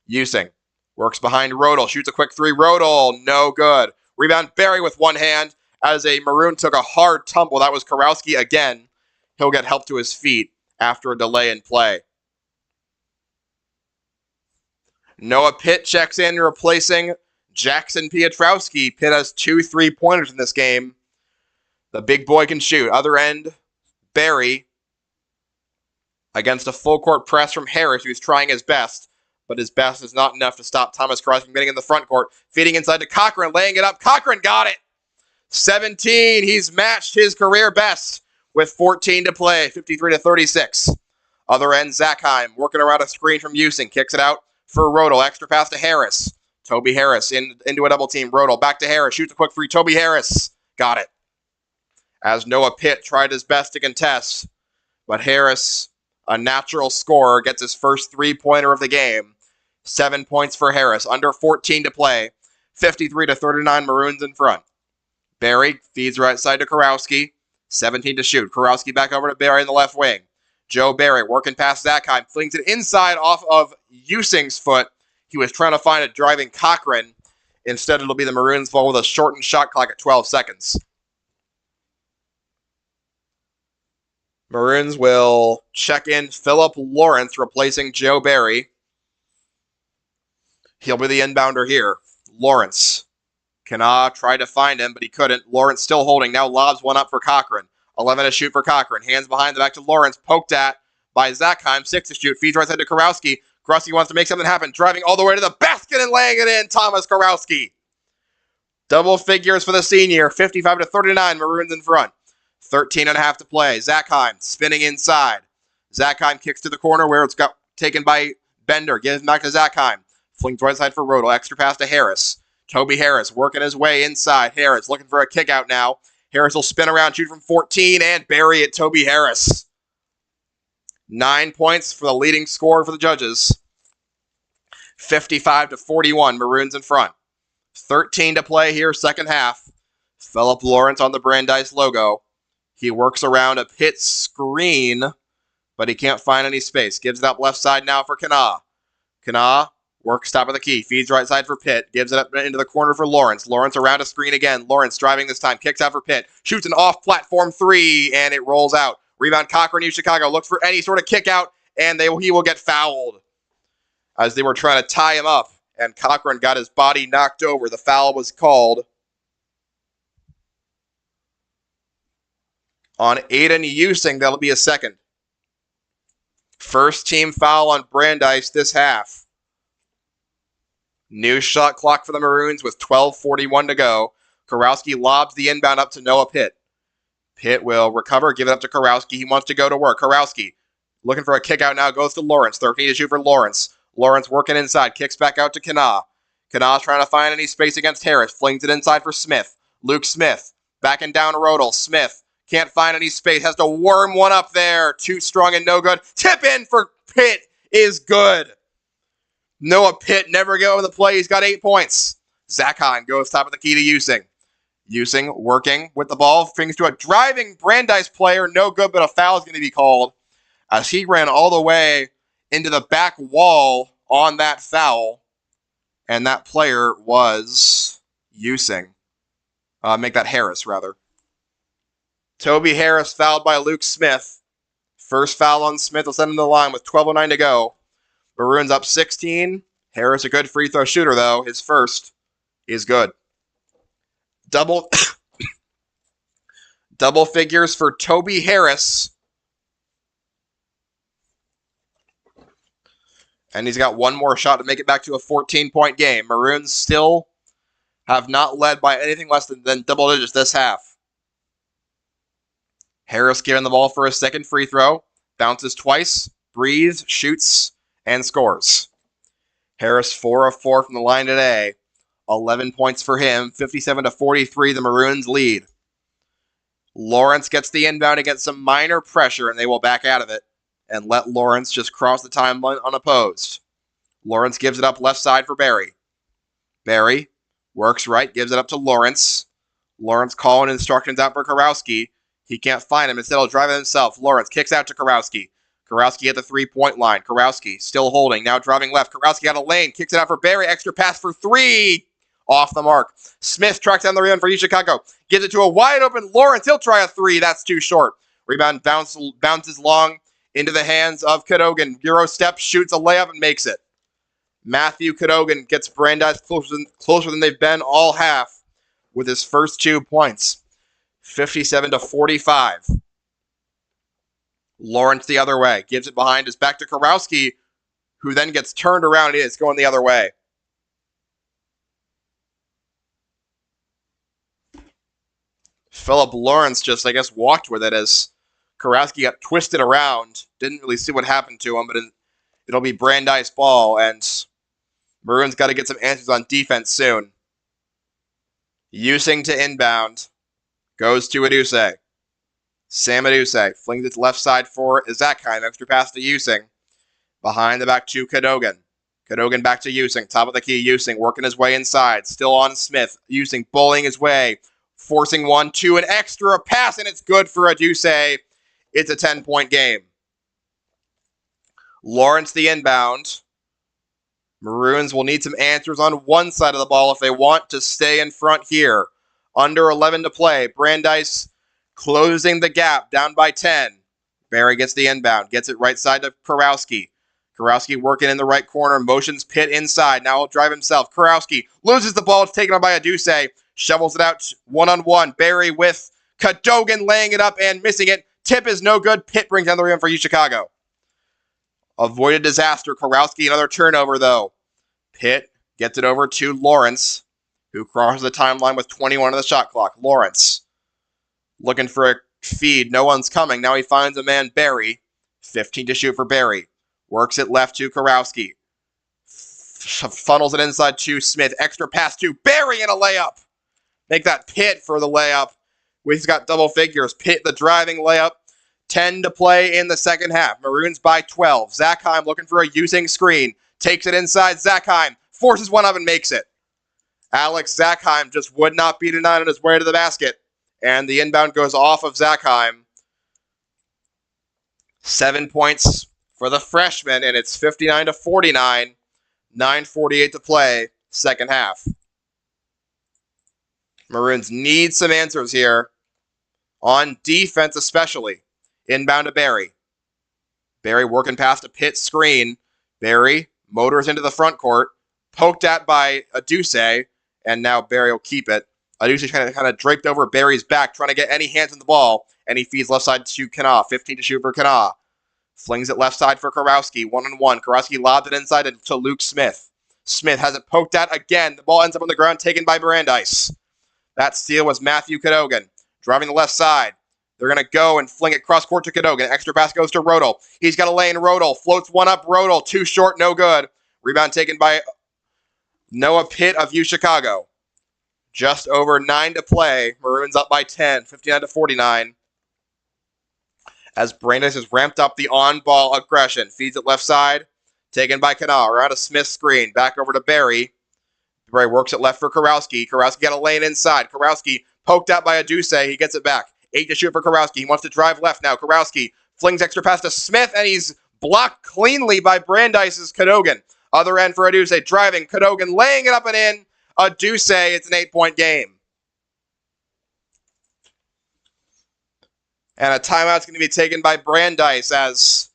Speaker 1: Using works behind Rodel. Shoots a quick 3. Rodel, no good. Rebound Barry with one hand as a Maroon took a hard tumble. That was Kurowski again. He'll get help to his feet after a delay in play. Noah Pitt checks in, replacing Jackson Pietrowski. Pitt has 2 3-pointers in this game. The big boy can shoot. Other end, Barry against a full court press from Harris, who's trying his best, but his best is not enough to stop Thomas Kurowski from getting in the front court. Feeding inside to Cochran, laying it up. Cochran got it. 17. He's matched his career best with 14 to play. 53-36. Other end, Zackheim working around a screen from Using. Kicks it out for Rodel. Extra pass to Harris. Toby Harris into a double team. Rodel back to Harris. Shoots a quick 3. Toby Harris got it. As Noah Pitt tried his best to contest, but Harris a natural scorer, gets his first three-pointer of the game. 7 points for Harris. Under 14 to play. 53-39, Maroons in front. Barry feeds right side to Kurowski. 17 to shoot. Kurowski back over to Barry in the left wing. Joe Barry working past Zakheim. Flings it inside off of Using's foot. He was trying to find a driving Cochran. Instead, it'll be the Maroons' ball with a shortened shot clock at 12 seconds. Maroons will check in Philip Lawrence, replacing Joe Barry. He'll be the inbounder here. Lawrence. Kana tried to find him, but he couldn't. Lawrence still holding. Now lobs one up for Cochran. 11 to shoot for Cochran. Hands behind the back to Lawrence. Poked at by Zakheim. 6 to shoot. Feeds right side to Kurowski. Kurowski wants to make something happen. Driving all the way to the basket and laying it in. Thomas Kurowski. Double figures for the senior. 55-39. Maroons in front. 13.5 to play. Zakheim spinning inside. Zakheim kicks to the corner where it's got taken by Bender. Gives back to Zakheim. Flings right side for Rodel. Extra pass to Harris. Toby Harris working his way inside. Harris looking for a kick out now. Harris will spin around, shoot from 14, and bury it. Toby Harris. 9 points for the leading scorer for the Judges. 55-41, Maroons in front. 13 to play here, second half. Philip Lawrence on the Brandeis logo. He works around a Pitt screen, but he can't find any space. Gives it up left side now for Kana. Kana works top of the key. Feeds right side for Pitt. Gives it up into the corner for Lawrence. Lawrence around a screen again. Lawrence driving this time. Kicks out for Pitt. Shoots an off-platform three, and it rolls out. Rebound Cochran, New Chicago. Looks for any sort of kick out, and he will get fouled. As they were trying to tie him up, and Cochran got his body knocked over. The foul was called on Aiden Using. That'll be a second. First team foul on Brandeis this half. New shot clock for the Maroons with 12:41 to go. Kurowski lobs the inbound up to Noah Pitt. Pitt will recover, give it up to Kurowski. He wants to go to work. Kurowski looking for a kick out now, goes to Lawrence. 13 to shoot for Lawrence. Lawrence working inside, kicks back out to Kana. Kana's trying to find any space against Harris. Flings it inside for Smith. Luke Smith backing down to Rodel. Smith can't find any space, has to worm one up there. Too strong and no good. Tip in for Pitt is good. Noah Pitt never get over the play. He's got 8 points. Zakheim goes top of the key to Using. Using working with the ball. Brings to a driving Brandeis player. No good, but a foul is going to be called as he ran all the way into the back wall on that foul. And that player was Using. Make that Harris, rather. Toby Harris fouled by Luke Smith. First foul on Smith will send him to the line with 12:09 to go. Maroons up 16. Harris a good free throw shooter, though. His first is good. Double figures for Toby Harris. And he's got one more shot to make it back to a 14-point game. Maroons still have not led by anything less than double digits this half. Harris giving the ball for a second free throw. Bounces twice, breathes, shoots, and scores. Harris 4 of 4 from the line today. 11 points for him. 57-43, the Maroons lead. Lawrence gets the inbound against some minor pressure, and they will back out of it and let Lawrence just cross the timeline unopposed. Lawrence gives it up left side for Barry. Barry works right, gives it up to Lawrence. Lawrence calling instructions out for Kurowski. He can't find him. Instead, he'll drive it himself. Lawrence kicks out to Kurowski. Kurowski at the three-point line. Kurowski still holding. Now driving left. Kurowski out of lane. Kicks it out for Barry. Extra pass for three. Off the mark. Smith tracks down the rebound for U Chicago. Gives it to a wide-open Lawrence. He'll try a three. That's too short. Rebound bounces long into the hands of Cadogan. Euro step, shoots a layup, and makes it. Matthew Cadogan gets Brandeis closer than they've been all half with his first 2 points. 57-45. Lawrence the other way. Gives it behind us back to Kurowski, who then gets turned around. It's going the other way. Philip Lawrence just, I guess, walked with it as Kurowski got twisted around. Didn't really see what happened to him, but it'll be Brandeis ball, and Maroons got to get some answers on defense soon. Using to inbound. Goes to Aduse. Sam Aduse flings it to left side for Zakheim. Extra pass to Using. Behind the back to Cadogan. Cadogan back to Using. Top of the key, Using working his way inside. Still on Smith. Using bullying his way. Forcing 1-2, an extra pass, and it's good for Aduse. It's a 10-point game. Lawrence the inbound. Maroons will need some answers on one side of the ball if they want to stay in front here. Under 11 to play. Brandeis closing the gap, down by 10. Barry gets the inbound, gets it right side to Kurowski. Kurowski working in the right corner, motions Pitt inside. Now he'll drive himself. Kurowski loses the ball. It's taken on by Aduse. Shovels it out one-on-one. Barry with Cadogan laying it up and missing it. Tip is no good. Pitt brings down the rebound for Chicago. Avoided disaster. Kurowski, another turnover, though. Pitt gets it over to Lawrence, who crosses the timeline with 21 on the shot clock. Lawrence looking for a feed. No one's coming. Now he finds a man, Barry. 15 to shoot for Barry. Works it left to Kurowski. Funnels it inside to Smith. Extra pass to Barry and a layup. Make that Pitt for the layup. He's got double figures. Pitt the driving layup. 10 to play in the second half. Maroons by 12. Zakheim looking for a Using screen. Takes it inside. Zakheim forces one up and makes it. Alex Zakheim just would not be denied on his way to the basket. And the inbound goes off of Zakheim. 7 points for the freshman, and it's 59-49. 9:48 to play, second half. Maroons need some answers here. On defense especially. Inbound to Barry. Barry working past a Pitt screen. Barry motors into the front court. Poked at by Aduse, and now Barry will keep it. Aduse kind of draped over Barry's back, trying to get any hands on the ball, and he feeds left side to Kanaa. 15 to shoot for Kanaa. Flings it left side for Kurowski. 1-on-1. Kurowski lobs it inside to Luke Smith. Smith has it poked at again. The ball ends up on the ground, taken by Brandeis. That steal was Matthew Cadogan. Driving the left side. They're going to go and fling it cross court to Cadogan. Extra pass goes to Rodel. He's got a lane. Rodel floats one up. Rodel, too short, no good. Rebound taken by Noah Pitt of Chicago. Just over 9 to play. Maroons up by 10, 59-49. As Brandeis has ramped up the on-ball aggression. Feeds it left side. Taken by Kanaa. Around a Smith screen. Back over to Barry. Barry works it left for Kurowski. Kurowski got a lane inside. Kurowski poked out by Aduse. He gets it back. 8 to shoot for Kurowski. He wants to drive left now. Kurowski flings extra pass to Smith, and he's blocked cleanly by Brandeis' Cadogan. Other end for Aduse. Driving. Cadogan laying it up and in. Aduse, it's an 8-point game. And a timeout's going to be taken by Brandeis, as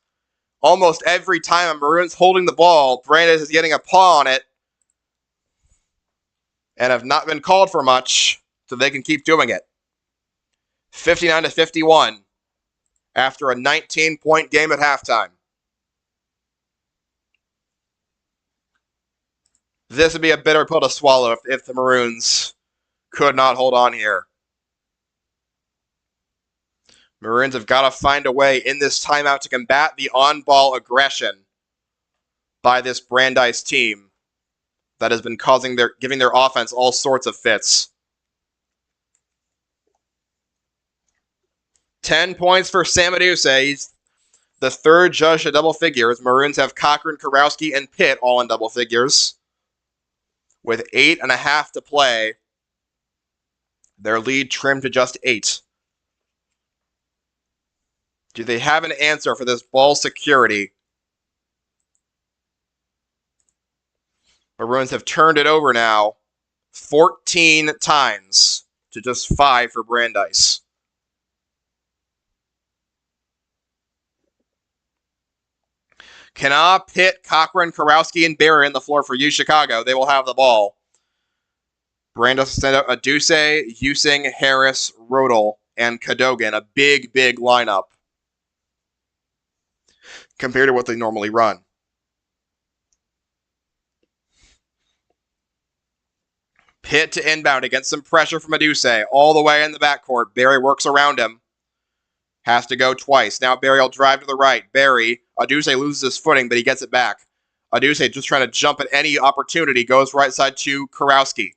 Speaker 1: almost every time a Maroon's holding the ball, Brandeis is getting a paw on it and have not been called for much, so they can keep doing it. 59-51 after a 19-point game at halftime. This would be a bitter pill to swallow if the Maroons could not hold on here. Maroons have got to find a way in this timeout to combat the on-ball aggression by this Brandeis team that has been giving their offense all sorts of fits. 10 points for Sam Aduse. He's the third judge to double figures. Maroons have Cochran, Kurowski, and Pitt all in double figures. With 8.5 to play, their lead trimmed to just 8. Do they have an answer for this ball security? Maroons have turned it over now 14 times to just 5 for Brandeis. Kanaa, Pitt, Cochran, Kurowski, and Barry on the floor for Chicago. They will have the ball. Brandeis sent out Aduse, Using, Harris, Rodel, and Cadogan. A big, big lineup compared to what they normally run. Pitt to inbound against some pressure from Aduse. All the way in the backcourt. Barry works around him. Has to go twice. Now Barry will drive to the right. Barry, Aduse loses his footing, but he gets it back. Aduse just trying to jump at any opportunity. Goes right side to Kurowski.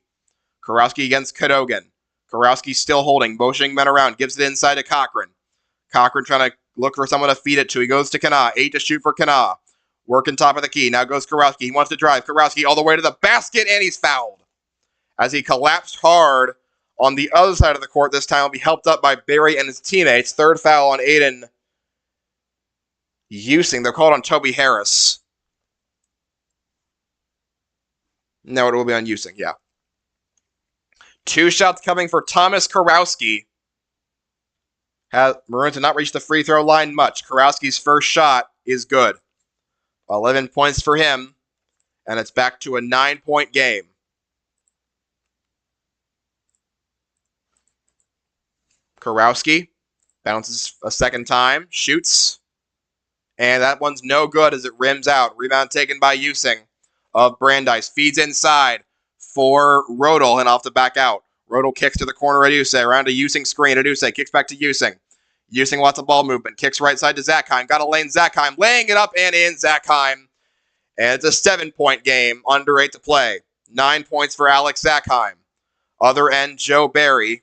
Speaker 1: Kurowski against Cadogan. Kurowski still holding, motioning men around. Gives it inside to Cochran. Cochran trying to look for someone to feed it to. He goes to Kana. 8 to shoot for Kana. Working top of the key. Now goes Kurowski. He wants to drive. Kurowski all the way to the basket, and he's fouled. As he collapsed hard on the other side of the court, this time will be helped up by Barry and his teammates. Third foul on Aiden Using. They're called on Toby Harris. No, it will be on Using, yeah. 2 shots coming for Thomas Kurowski. Maroons did not reach the free throw line much. Kurowski's first shot is good. 11 points for him, and it's back to a 9-point game. Kurowski bounces a second time, shoots, and that one's no good as it rims out. Rebound taken by Using of Brandeis. Feeds inside for Rodel and off the back out. Rodel kicks to the corner, Aduse, around to Using screen. Aduse kicks back to Using. Using lots of ball movement. Kicks right side to Zackheim. Got a lane, Zackheim laying it up and in, Zackheim. And it's a 7-point game, under 8 to play. 9 points for Alex Zackheim. Other end, Joe Barry.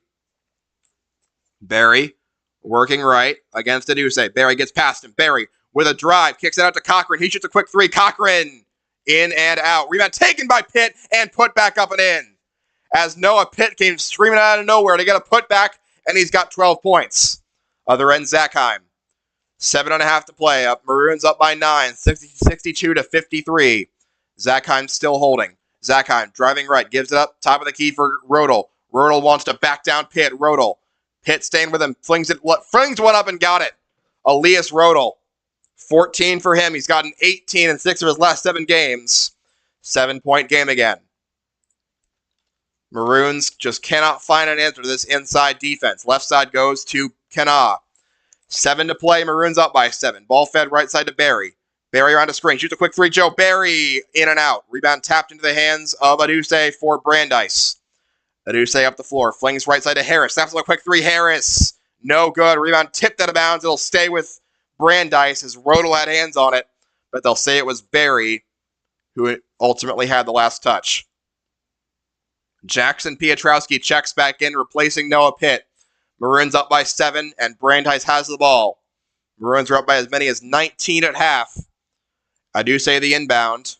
Speaker 1: Barry working right against Aduse. Barry gets past him. Barry with a drive, kicks it out to Cochran. He shoots a quick 3. Cochran in and out. Rebound taken by Pitt and put back up and in. As Noah Pitt came screaming out of nowhere to get a putback, and he's got 12 points. Other end, Zackheim. 7.5 to play. Maroons up by 9, 62 to 53. Zackheim still holding. Zackheim driving right, gives it up, top of the key for Rodel. Rodel wants to back down Pitt. Rodel. Pitt staying with him, flings one up and got it. Elias Rodel. 14 for him. He's gotten 18 in 6 of his last 7 games. 7-point game again. Maroons just cannot find an answer to this inside defense. Left side goes to Kana. 7 to play. Maroons up by 7. Ball fed right side to Barry. Barry around a screen. Shoots a quick 3. Joe Barry in and out. Rebound tapped into the hands of Aduse for Brandeis. Aduse up the floor. Flings right side to Harris. Snaps a quick 3. Harris. No good. Rebound tipped out of bounds. It'll stay with Brandeis as Rodel had hands on it. But they'll say it was Barry who ultimately had the last touch. Jackson Pietrowski checks back in, replacing Noah Pitt. Maroons up by 7, and Brandeis has the ball. Maroons are up by as many as 19 at half. Aduse the inbound,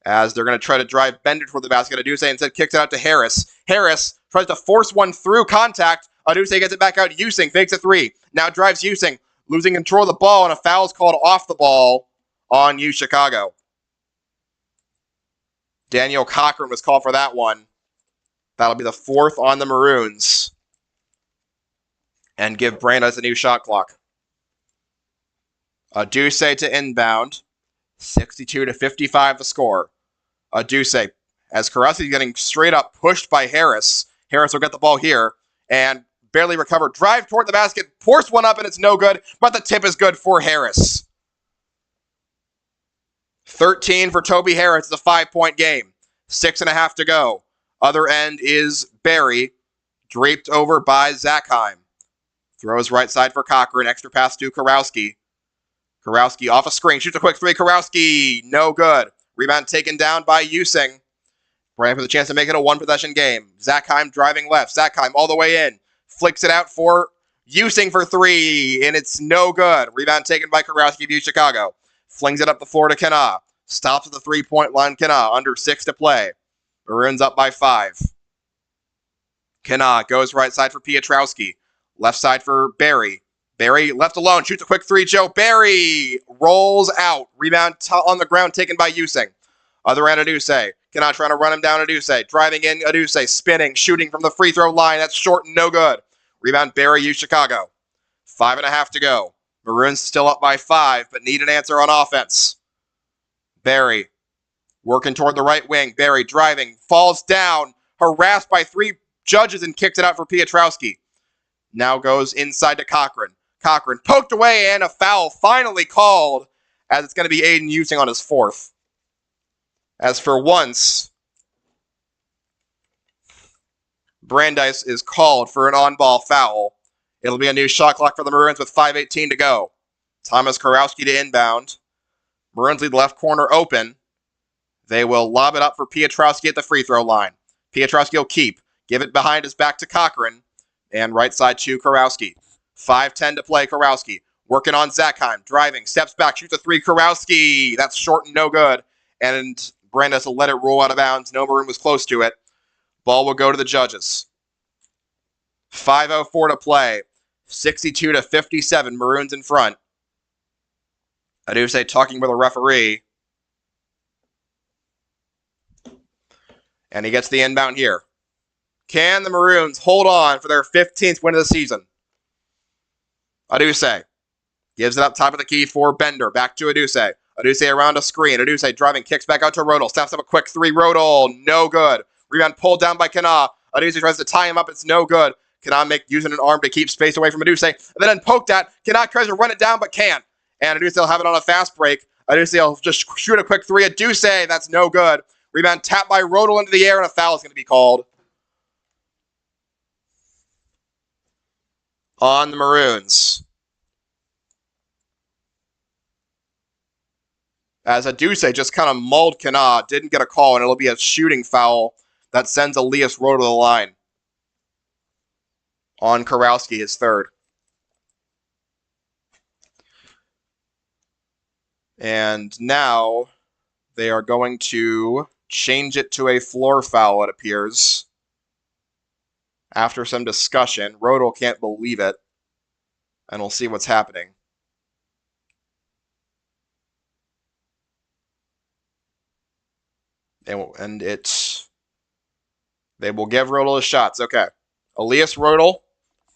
Speaker 1: as they're going to try to drive Bender toward the basket. Aduse instead kicks it out to Harris. Harris tries to force one through contact. Aduse gets it back out. Using fakes a 3. Now drives Using, losing control of the ball, and a foul is called off the ball on U Chicago. Daniel Cochran was called for that one. That'll be the 4th on the Maroons. And give Brandeis a new shot clock. Aduse to inbound. 62 to 55 the score. Aduse, as Kurowski's getting straight up pushed by Harris. Harris will get the ball here and barely recover. Drive toward the basket, force one up, and it's no good, but the tip is good for Harris. 13 for Toby Harris. It's a 5-point game. 6.5 to go. Other end is Barry, draped over by Zackheim. Throws right side for Cochran. Extra pass to Kurowski. Kurowski off a screen. Shoots a quick 3. Kurowski, no good. Rebound taken down by Using. Brand for the chance to make it a 1-possession game. Zackheim driving left. Zackheim all the way in. Flicks it out for Using for 3, and it's no good. Rebound taken by Kurowski of U Chicago. Flings it up the floor to Kana. Stops at the 3-point line. Kana, under 6 to play. Maroons up by 5. Kana goes right side for Pietrowski. Left side for Barry. Barry left alone. Shoots a quick 3. Joe Barry rolls out. Rebound on the ground taken by Using. Other end, Aduse. Kana trying to run him down. Aduse. Driving in. Aduse. Spinning. Shooting from the free throw line. That's short and no good. Rebound Barry, U Chicago. 5.5 to go. Maroons still up by 5, but need an answer on offense. Barry working toward the right wing. Barry driving. Falls down. Harassed by 3 judges and kicks it out for Pietrowski. Now goes inside to Cochran. Cochran poked away and a foul finally called, as it's going to be Aiden Using on his 4th. As for once, Brandeis is called for an on-ball foul. It'll be a new shot clock for the Maroons with 5:18 to go. Thomas Kurowski to inbound. Maroons lead the left corner open. They will lob it up for Pietrowski at the free throw line. Pietrowski will keep. Give it behind his back to Cochran. And right side to Kurowski. 5:10 to play. Kurowski working on Zachheim. Driving. Steps back. Shoots a three. Kurowski. That's short and no good. And Brandeis will let it roll out of bounds. No Maroon was close to it. Ball will go to the Judges. 5:04 to play. 62-57. Maroons in front. Aduse talking with a referee. And he gets the inbound here. Can the Maroons hold on for their 15th win of the season? Aduse gives it up top of the key for Bender. Back to Aduse. Aduse around a screen. Aduse driving, kicks back out to Rodel. Snaps up a quick three. Rodel, no good. Rebound pulled down by Kana. Aduse tries to tie him up. It's no good. Kana using an arm to keep space away from Aduse. And then poked at. Kana tries to run it down but can't. And Aduse will have it on a fast break. Aduse will just shoot a quick three. Aduse, that's no good. Rebound tapped by Rodel into the air, and a foul is going to be called on the Maroons. As Aduse just kind of mauled Kana, didn't get a call, and it'll be a shooting foul that sends Elias Rodel to the line. On Kurowski, his third. And now they are going to change it to a floor foul, it appears. After some discussion, Rodel can't believe it. And we'll see what's happening. And they will give Rodel his shots. Okay. Elias Rodel,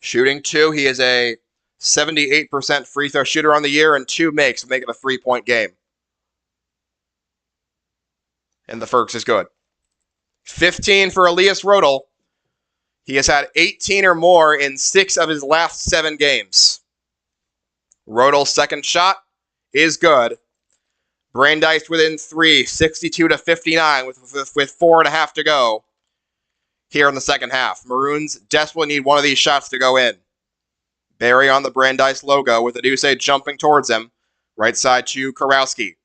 Speaker 1: shooting 2. He is a 78% free throw shooter on the year and 2 makes, make it a 3-point game. And the Ferks is good. 15 for Elias Rodel. He has had 18 or more in 6 of his last 7 games. Rodel's second shot is good. Brandeis within 3, 62-59 with 4.5 to go here in the second half. Maroons desperately need one of these shots to go in. Barry on the Brandeis logo with Aduse jumping towards him. Right side to Kurowski.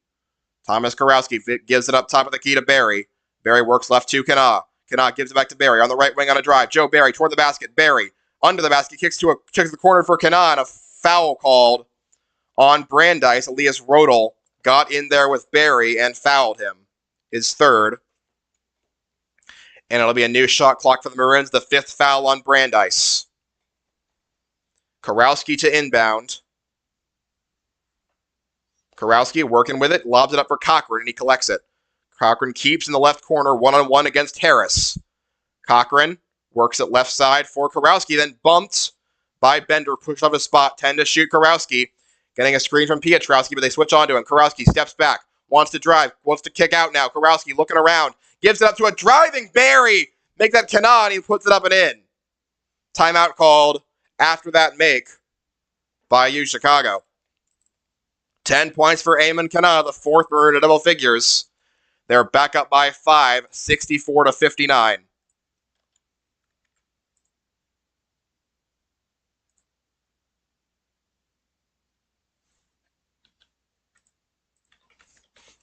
Speaker 1: Thomas Kurowski gives it up top of the key to Barry. Barry works left to Kana. Kana gives it back to Barry on the right wing on a drive. Joe Barry toward the basket. Barry under the basket, kicks the corner for Kana, and a foul called on Brandeis. Elias Rodel got in there with Barry and fouled him. His third. And it'll be a new shot clock for the Maroons. The 5th foul on Brandeis. Kurowski to inbound. Kurowski working with it, lobs it up for Cochran, and he collects it. Cochran keeps in the left corner, one-on-one against Harris. Cochran works it left side for Kurowski, then bumped by Bender, pushed off his spot, 10 to shoot Kurowski. Getting a screen from Pietrowski, but they switch onto him. Kurowski steps back, wants to drive, wants to kick out now. Kurowski looking around, gives it up to a driving Barry. Make that Kana, and he puts it up and in. Timeout called after that make by U Chicago. 10 points for Eamon Kana, the 4th Maroon to double figures. They're back up by 5, 64-59.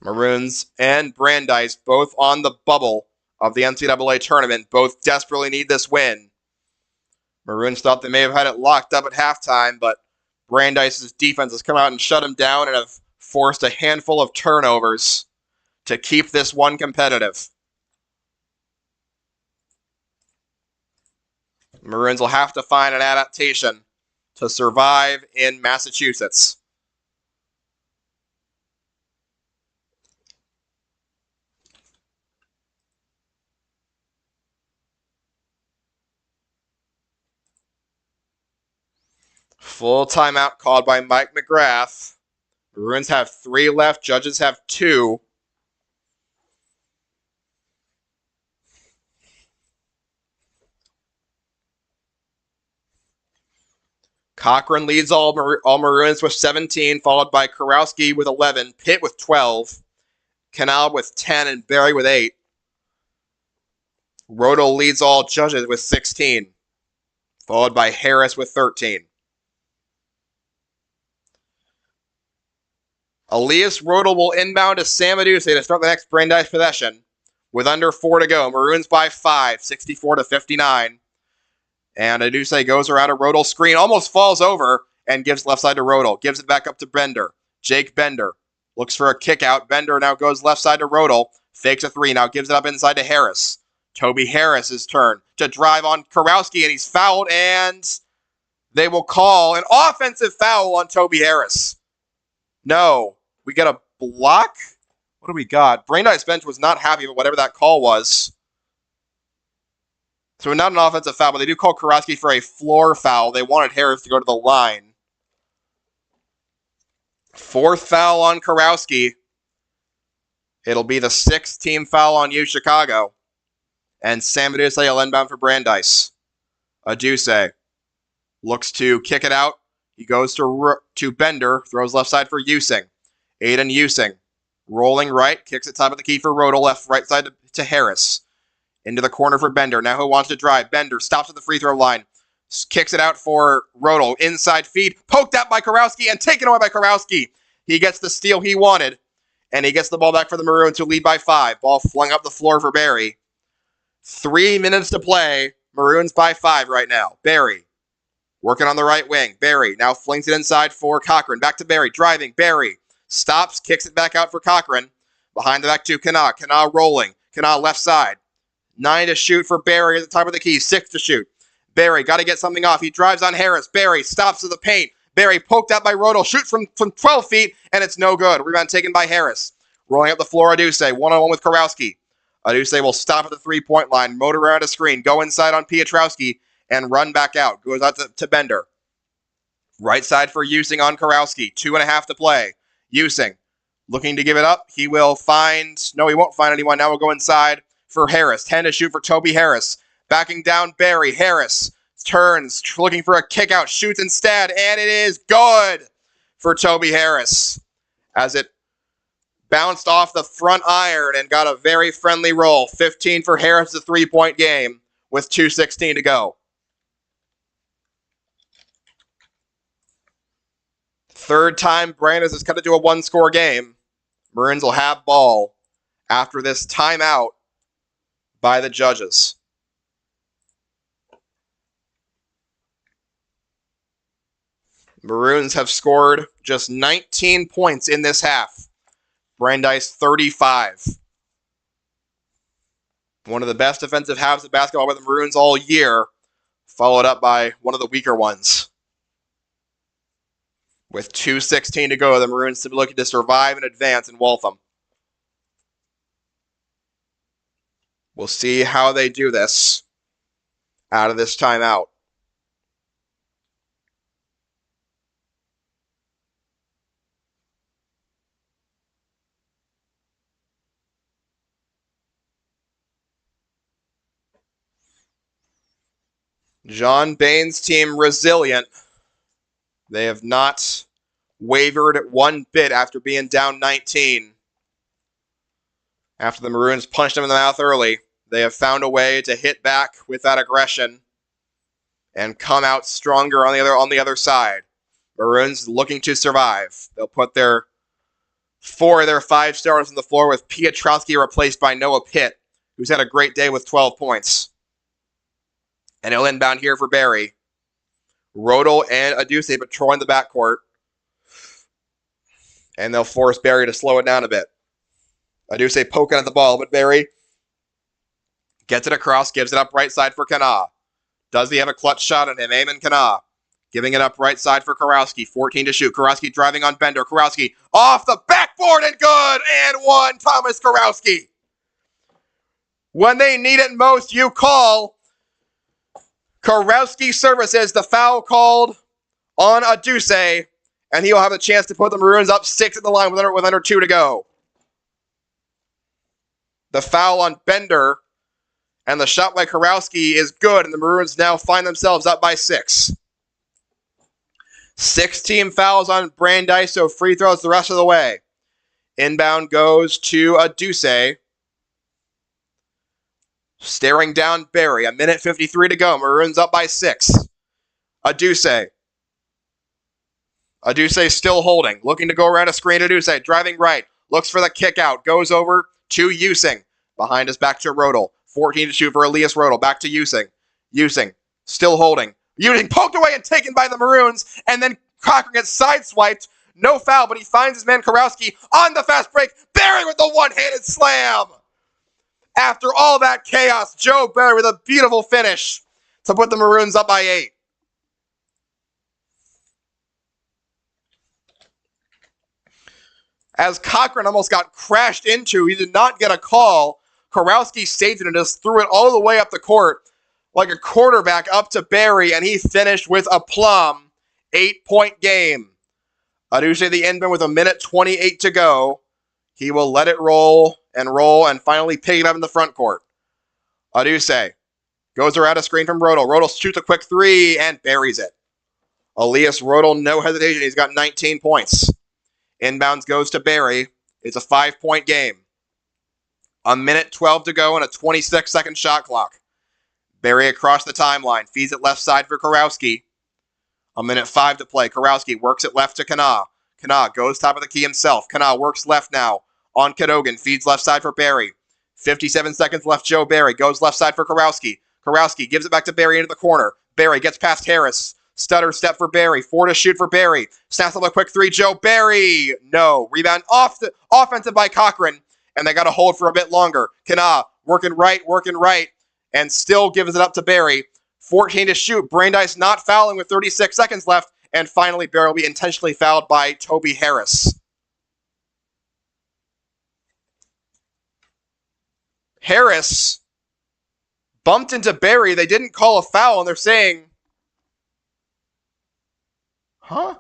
Speaker 1: Maroons and Brandeis both on the bubble of the NCAA tournament. Both desperately need this win. Maroons thought they may have had it locked up at halftime, but Brandeis' defense has come out and shut him down and have forced a handful of turnovers to keep this one competitive. Maroons will have to find an adaptation to survive in Massachusetts. Full timeout called by Mike McGrath. Maroons have 3 left. Judges have 2. Cochran leads all Maroons with 17, followed by Kurowski with 11, Pitt with 12, Canal with 10, and Barry with 8. Rodel leads all Judges with 16, followed by Harris with 13. Elias Rodel will inbound to Sam Aduse to start the next Brandeis possession with under 4 to go. Maroons by 5, 64-59. And Aduse goes around a Rodel screen, almost falls over, and gives left side to Rodel. Gives it back up to Bender. Jake Bender looks for a kick out. Bender now goes left side to Rodel. Fakes a three. Now gives it up inside to Harris. Toby Harris's turn to drive on Kurowski, and he's fouled, and they will call an offensive foul on Toby Harris. No. We get a block? What do we got? Brandeis bench was not happy with whatever that call was. So not an offensive foul, but they do call Kurowski for a floor foul. They wanted Harris to go to the line. Fourth foul on Kurowski. It'll be the sixth team foul on you, Chicago. And Sam Aduse will inbound for Brandeis. Aduse looks to kick it out. He goes to Bender, throws left side for Using. Aiden Using, rolling right, kicks it top of the key for Rodel, right side to Harris. Into the corner for Bender. Now who wants to drive? Bender stops at the free throw line. Kicks it out for Rodel. Inside feed. Poked out by Kurowski and taken away by Kurowski. He gets the steal he wanted. And he gets the ball back for the Maroons to lead by 5. Ball flung up the floor for Barry. 3 minutes to play. Maroons by 5 right now. Barry working on the right wing. Barry now flings it inside for Cochran. Back to Barry. Driving. Barry stops. Kicks it back out for Cochran. Behind the back to Kana. Kana rolling. Kana left side. 9 to shoot for Barry at the top of the key. 6 to shoot. Barry got to get something off. He drives on Harris. Barry stops to the paint. Barry poked out by Rodel. Shoots from 12 feet, and it's no good. Rebound taken by Harris. Rolling up the floor, Aduse. One-on-one with Kurowski. Aduse will stop at the three-point line. Motor around a screen. Go inside on Piotrowski and run back out. Goes out to Bender. Right side for Using on Kurowski. 2.5 to play. Using looking to give it up. He will find... No, he won't find anyone. Now we'll go inside for Harris. 10 to shoot for Toby Harris. Backing down Barry. Harris turns, looking for a kick out. Shoots instead, and it is good for Toby Harris. As it bounced off the front iron and got a very friendly roll. 15 for Harris, the three-point game with 2:16 to go. Third time Brandeis has cut it to a one-score game. Maroons will have ball after this timeout by the judges. Maroons have scored just 19 points in this half. Brandeis 35. One of the best defensive halves of basketball by the Maroons all year, followed up by one of the weaker ones. With 2:16 to go, the Maroons still looking to survive and advance in Waltham. We'll see how they do this out of this timeout. John Bain's team resilient. They have not wavered one bit after being down 19. After the Maroons punched them in the mouth early, they have found a way to hit back with that aggression and come out stronger on the other side. Maroons looking to survive. They'll put their 4 of their 5 starters on the floor with Piotrowski replaced by Noah Pitt, who's had a great day with 12 points. And he'll inbound here for Barry. Rodel and Aduse patrolling the backcourt. And they'll force Barry to slow it down a bit. Aduse poking at the ball, but Barry gets it across, gives it up right side for Kana. Does he have a clutch shot on him? Eamon Kana giving it up right side for Kurowski. 14 to shoot. Kurowski driving on Bender. Kurowski off the backboard and good! And one, Thomas Kurowski. When they need it most, you call Kurowski services the foul called on Aduse, and he'll have a chance to put the Maroons up 6 at the line with under 2 to go. The foul on Bender and the shot by Kurowski is good, and the Maroons now find themselves up by 6. 6 team fouls on Brandeis, so free throws the rest of the way. Inbound goes to Aduse. Staring down Barry. 1:53 to go. Maroons up by 6. Aduse. Aduse still holding. Looking to go around a screen. Aduse driving right. Looks for the kick out. Goes over to Using. Behind his back to Rodel. 14 to shoot for Elias Rodel. Back to Using. Using Still holding. Using poked away and taken by the Maroons, and then Cochran gets sideswiped. No foul, but he finds his man Karowski on the fast break. Barry with the one-handed slam. After all that chaos, Joe Barry with a beautiful finish to put the Maroons up by 8. As Cochran almost got crashed into, he did not get a call. Karowski saved it and just threw it all the way up the court like a quarterback up to Barry, and he finished with aplomb. 8-point game. Aduse the inbound with 1:28 to go. He will let it roll and finally pick it up in the front court. Aduse goes around a screen from Rodel. Rodel shoots a quick 3 and buries it. Elias Rodel, no hesitation. He's got 19 points. Inbounds goes to Barry. It's a 5-point game. 1:12 to go and a 26-second shot clock. Barry across the timeline. Feeds it left side for Karowski. 1:05 to play. Karowski works it left to Kana. Kana goes top of the key himself. Kana works left now on Cadogan. Feeds left side for Barry. 57 seconds left. Joe Barry goes left side for Karowski. Karowski gives it back to Barry into the corner. Barry gets past Harris. Stutter step for Barry. 4 to shoot for Barry. Snaps up a quick 3. Joe Barry. No. Rebound offensive by Cochran. And they got to hold for a bit longer. Kana working right. And still gives it up to Barry. 14 to shoot. Brandeis not fouling with 36 seconds left. And finally, Barry will be intentionally fouled by Toby Harris. Harris bumped into Barry. They didn't call a foul, and they're saying, huh?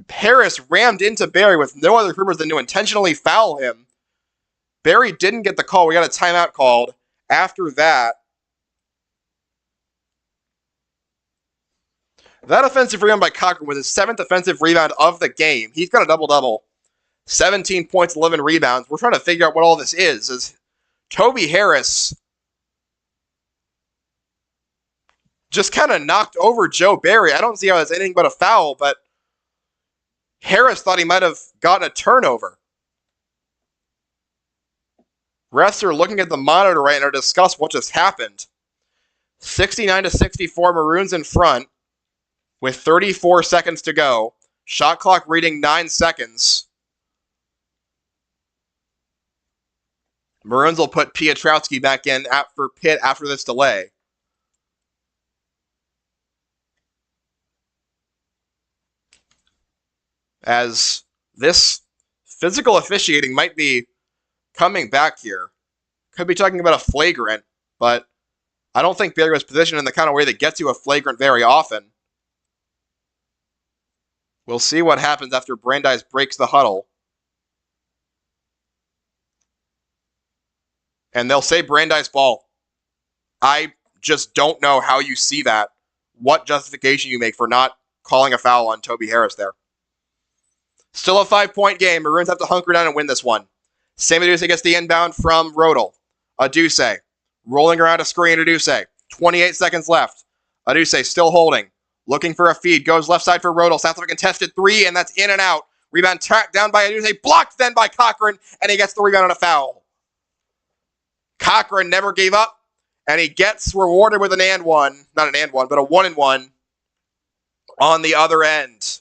Speaker 1: Harris rammed into Barry with no other groupers than to intentionally foul him. Barry didn't get the call. We got a timeout called. After that offensive rebound by Cochran was his 7th offensive rebound of the game. He's got a double-double. 17 points, 11 rebounds. We're trying to figure out what all this is. Is Toby Harris just kind of knocked over Joe Barry. I don't see how that's anything but a foul, but Harris thought he might have gotten a turnover. Refs are looking at the monitor right now to discuss what just happened. 69-64, Maroons in front with 34 seconds to go. Shot clock reading 9 seconds. Maroons will put Piotrowski back in for Pitt after this delay. As this physical officiating might be coming back here. Could be talking about a flagrant, but I don't think Barry was positioned in the kind of way that gets you a flagrant very often. We'll see what happens after Brandeis breaks the huddle. And they'll say Brandeis ball. I just don't know how you see that. What justification you make for not calling a foul on Toby Harris there. Still a 5-point game. Maroons have to hunker down and win this one. Sam Aduse gets the inbound from Rodel. Aduse rolling around a screen. Aduse. 28 seconds left. Aduse still holding. Looking for a feed. Goes left side for Rodel. Sounds like a contested 3, and that's in and out. Rebound tracked down by Aduse. Blocked then by Cochran, and he gets the rebound on a foul. Cochran never gave up, and he gets rewarded with an and one. Not an and one, but a 1-and-1 on the other end.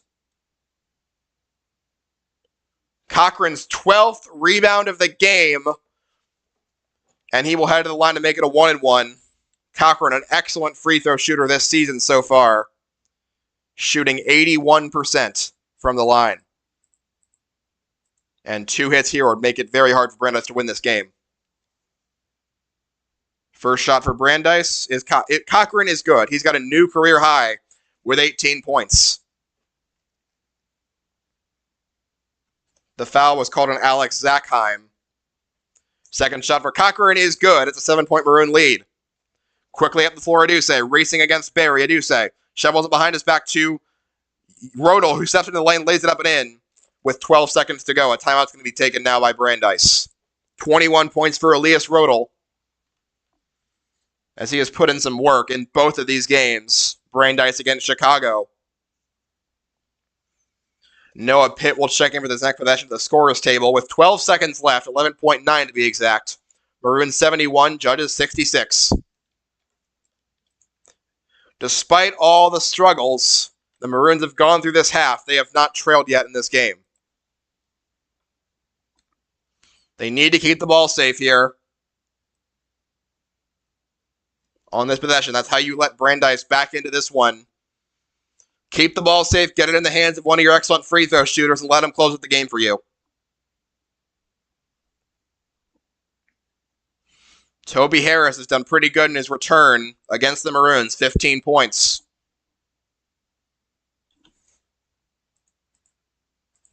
Speaker 1: Cochran's 12th rebound of the game, and he will head to the line to make it a 1-and-1. Cochran, an excellent free throw shooter this season so far, shooting 81% from the line. And 2 hits here would make it very hard for Brandeis to win this game. First shot for Brandeis is Cochran is good. He's got a new career high with 18 points. The foul was called on Alex Zackheim. Second shot for Cochran is good. It's a 7-point Maroon lead. Quickly up the floor, Aduse, racing against Barry. Aduse shovels it behind his back to Rodel, who steps into the lane, lays it up and in with 12 seconds to go. A timeout's going to be taken now by Brandeis. 21 points for Elias Rodel, as he has put in some work in both of these games. Brandeis against Chicago. Noah Pitt will check in for this next possession of the scorer's table with 12 seconds left, 11.9 to be exact. Maroons 71, Judges 66. Despite all the struggles the Maroons have gone through this half, they have not trailed yet in this game. They need to keep the ball safe here on this possession. That's how you let Brandeis back into this one. Keep the ball safe, get it in the hands of one of your excellent free throw shooters, and let them close with the game for you. Toby Harris has done pretty good in his return against the Maroons, 15 points.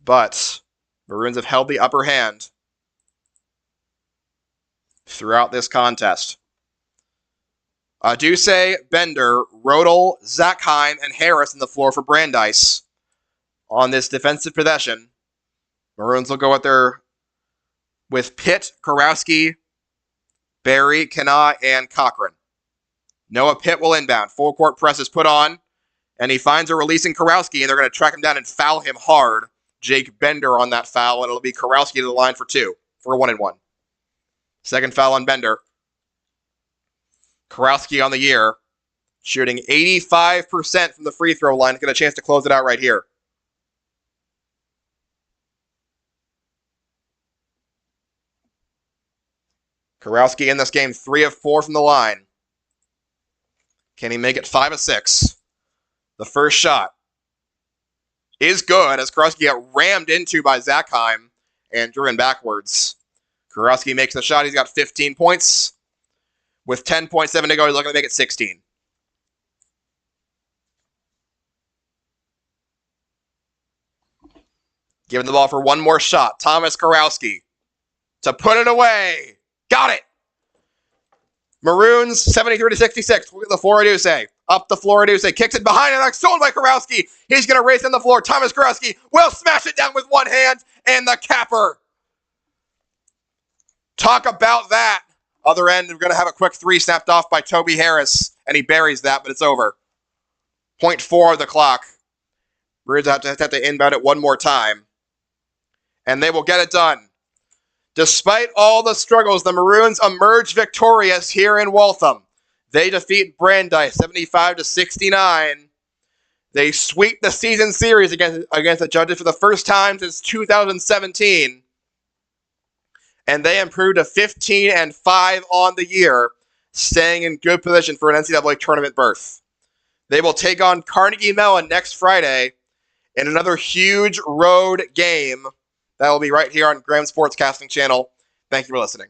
Speaker 1: But Maroons have held the upper hand throughout this contest. Aduse, Bender, Rodel, Zackheim, and Harris on the floor for Brandeis on this defensive possession. Maroons will go with Pitt, Kurowski, Barry, Kana, and Cochran. Noah Pitt will inbound. Full court press is put on, and he finds a releasing Kurowski, and they're going to track him down and foul him hard. Jake Bender on that foul, and it'll be Kurowski to the line for a 1-and-1. Second foul on Bender. Kurowski on the year, shooting 85% from the free throw line. Get a chance to close it out right here. Kurowski in this game, 3 of 4 from the line. Can he make it 5 of 6? The first shot is good as Kurowski got rammed into by Zackheim and driven backwards. Kurowski makes the shot. He's got 15 points. With 10.7 to go, he's looking to make it 16. Giving the ball for one more shot. Thomas Kurowski to put it away. Got it. Maroons 73-66. Look at the floor, Aduse. Up the floor, Aduse. Kicks it behind and stolen by Kurowski. He's going to race on the floor. Thomas Kurowski will smash it down with one hand and the capper. Talk about that. Other end, we're going to have a quick 3 snapped off by Toby Harris, and he buries that, but it's over. 0.4 of the clock. Maroons have to inbound it one more time. And they will get it done. Despite all the struggles, the Maroons emerge victorious here in Waltham. They defeat Brandeis 75-69. They sweep the season series against the Judges for the first time since 2017. And they improved to 15-5 on the year, staying in good position for an NCAA tournament berth. They will take on Carnegie Mellon next Friday in another huge road game. That will be right here on Graham Sportscasting Channel. Thank you for listening.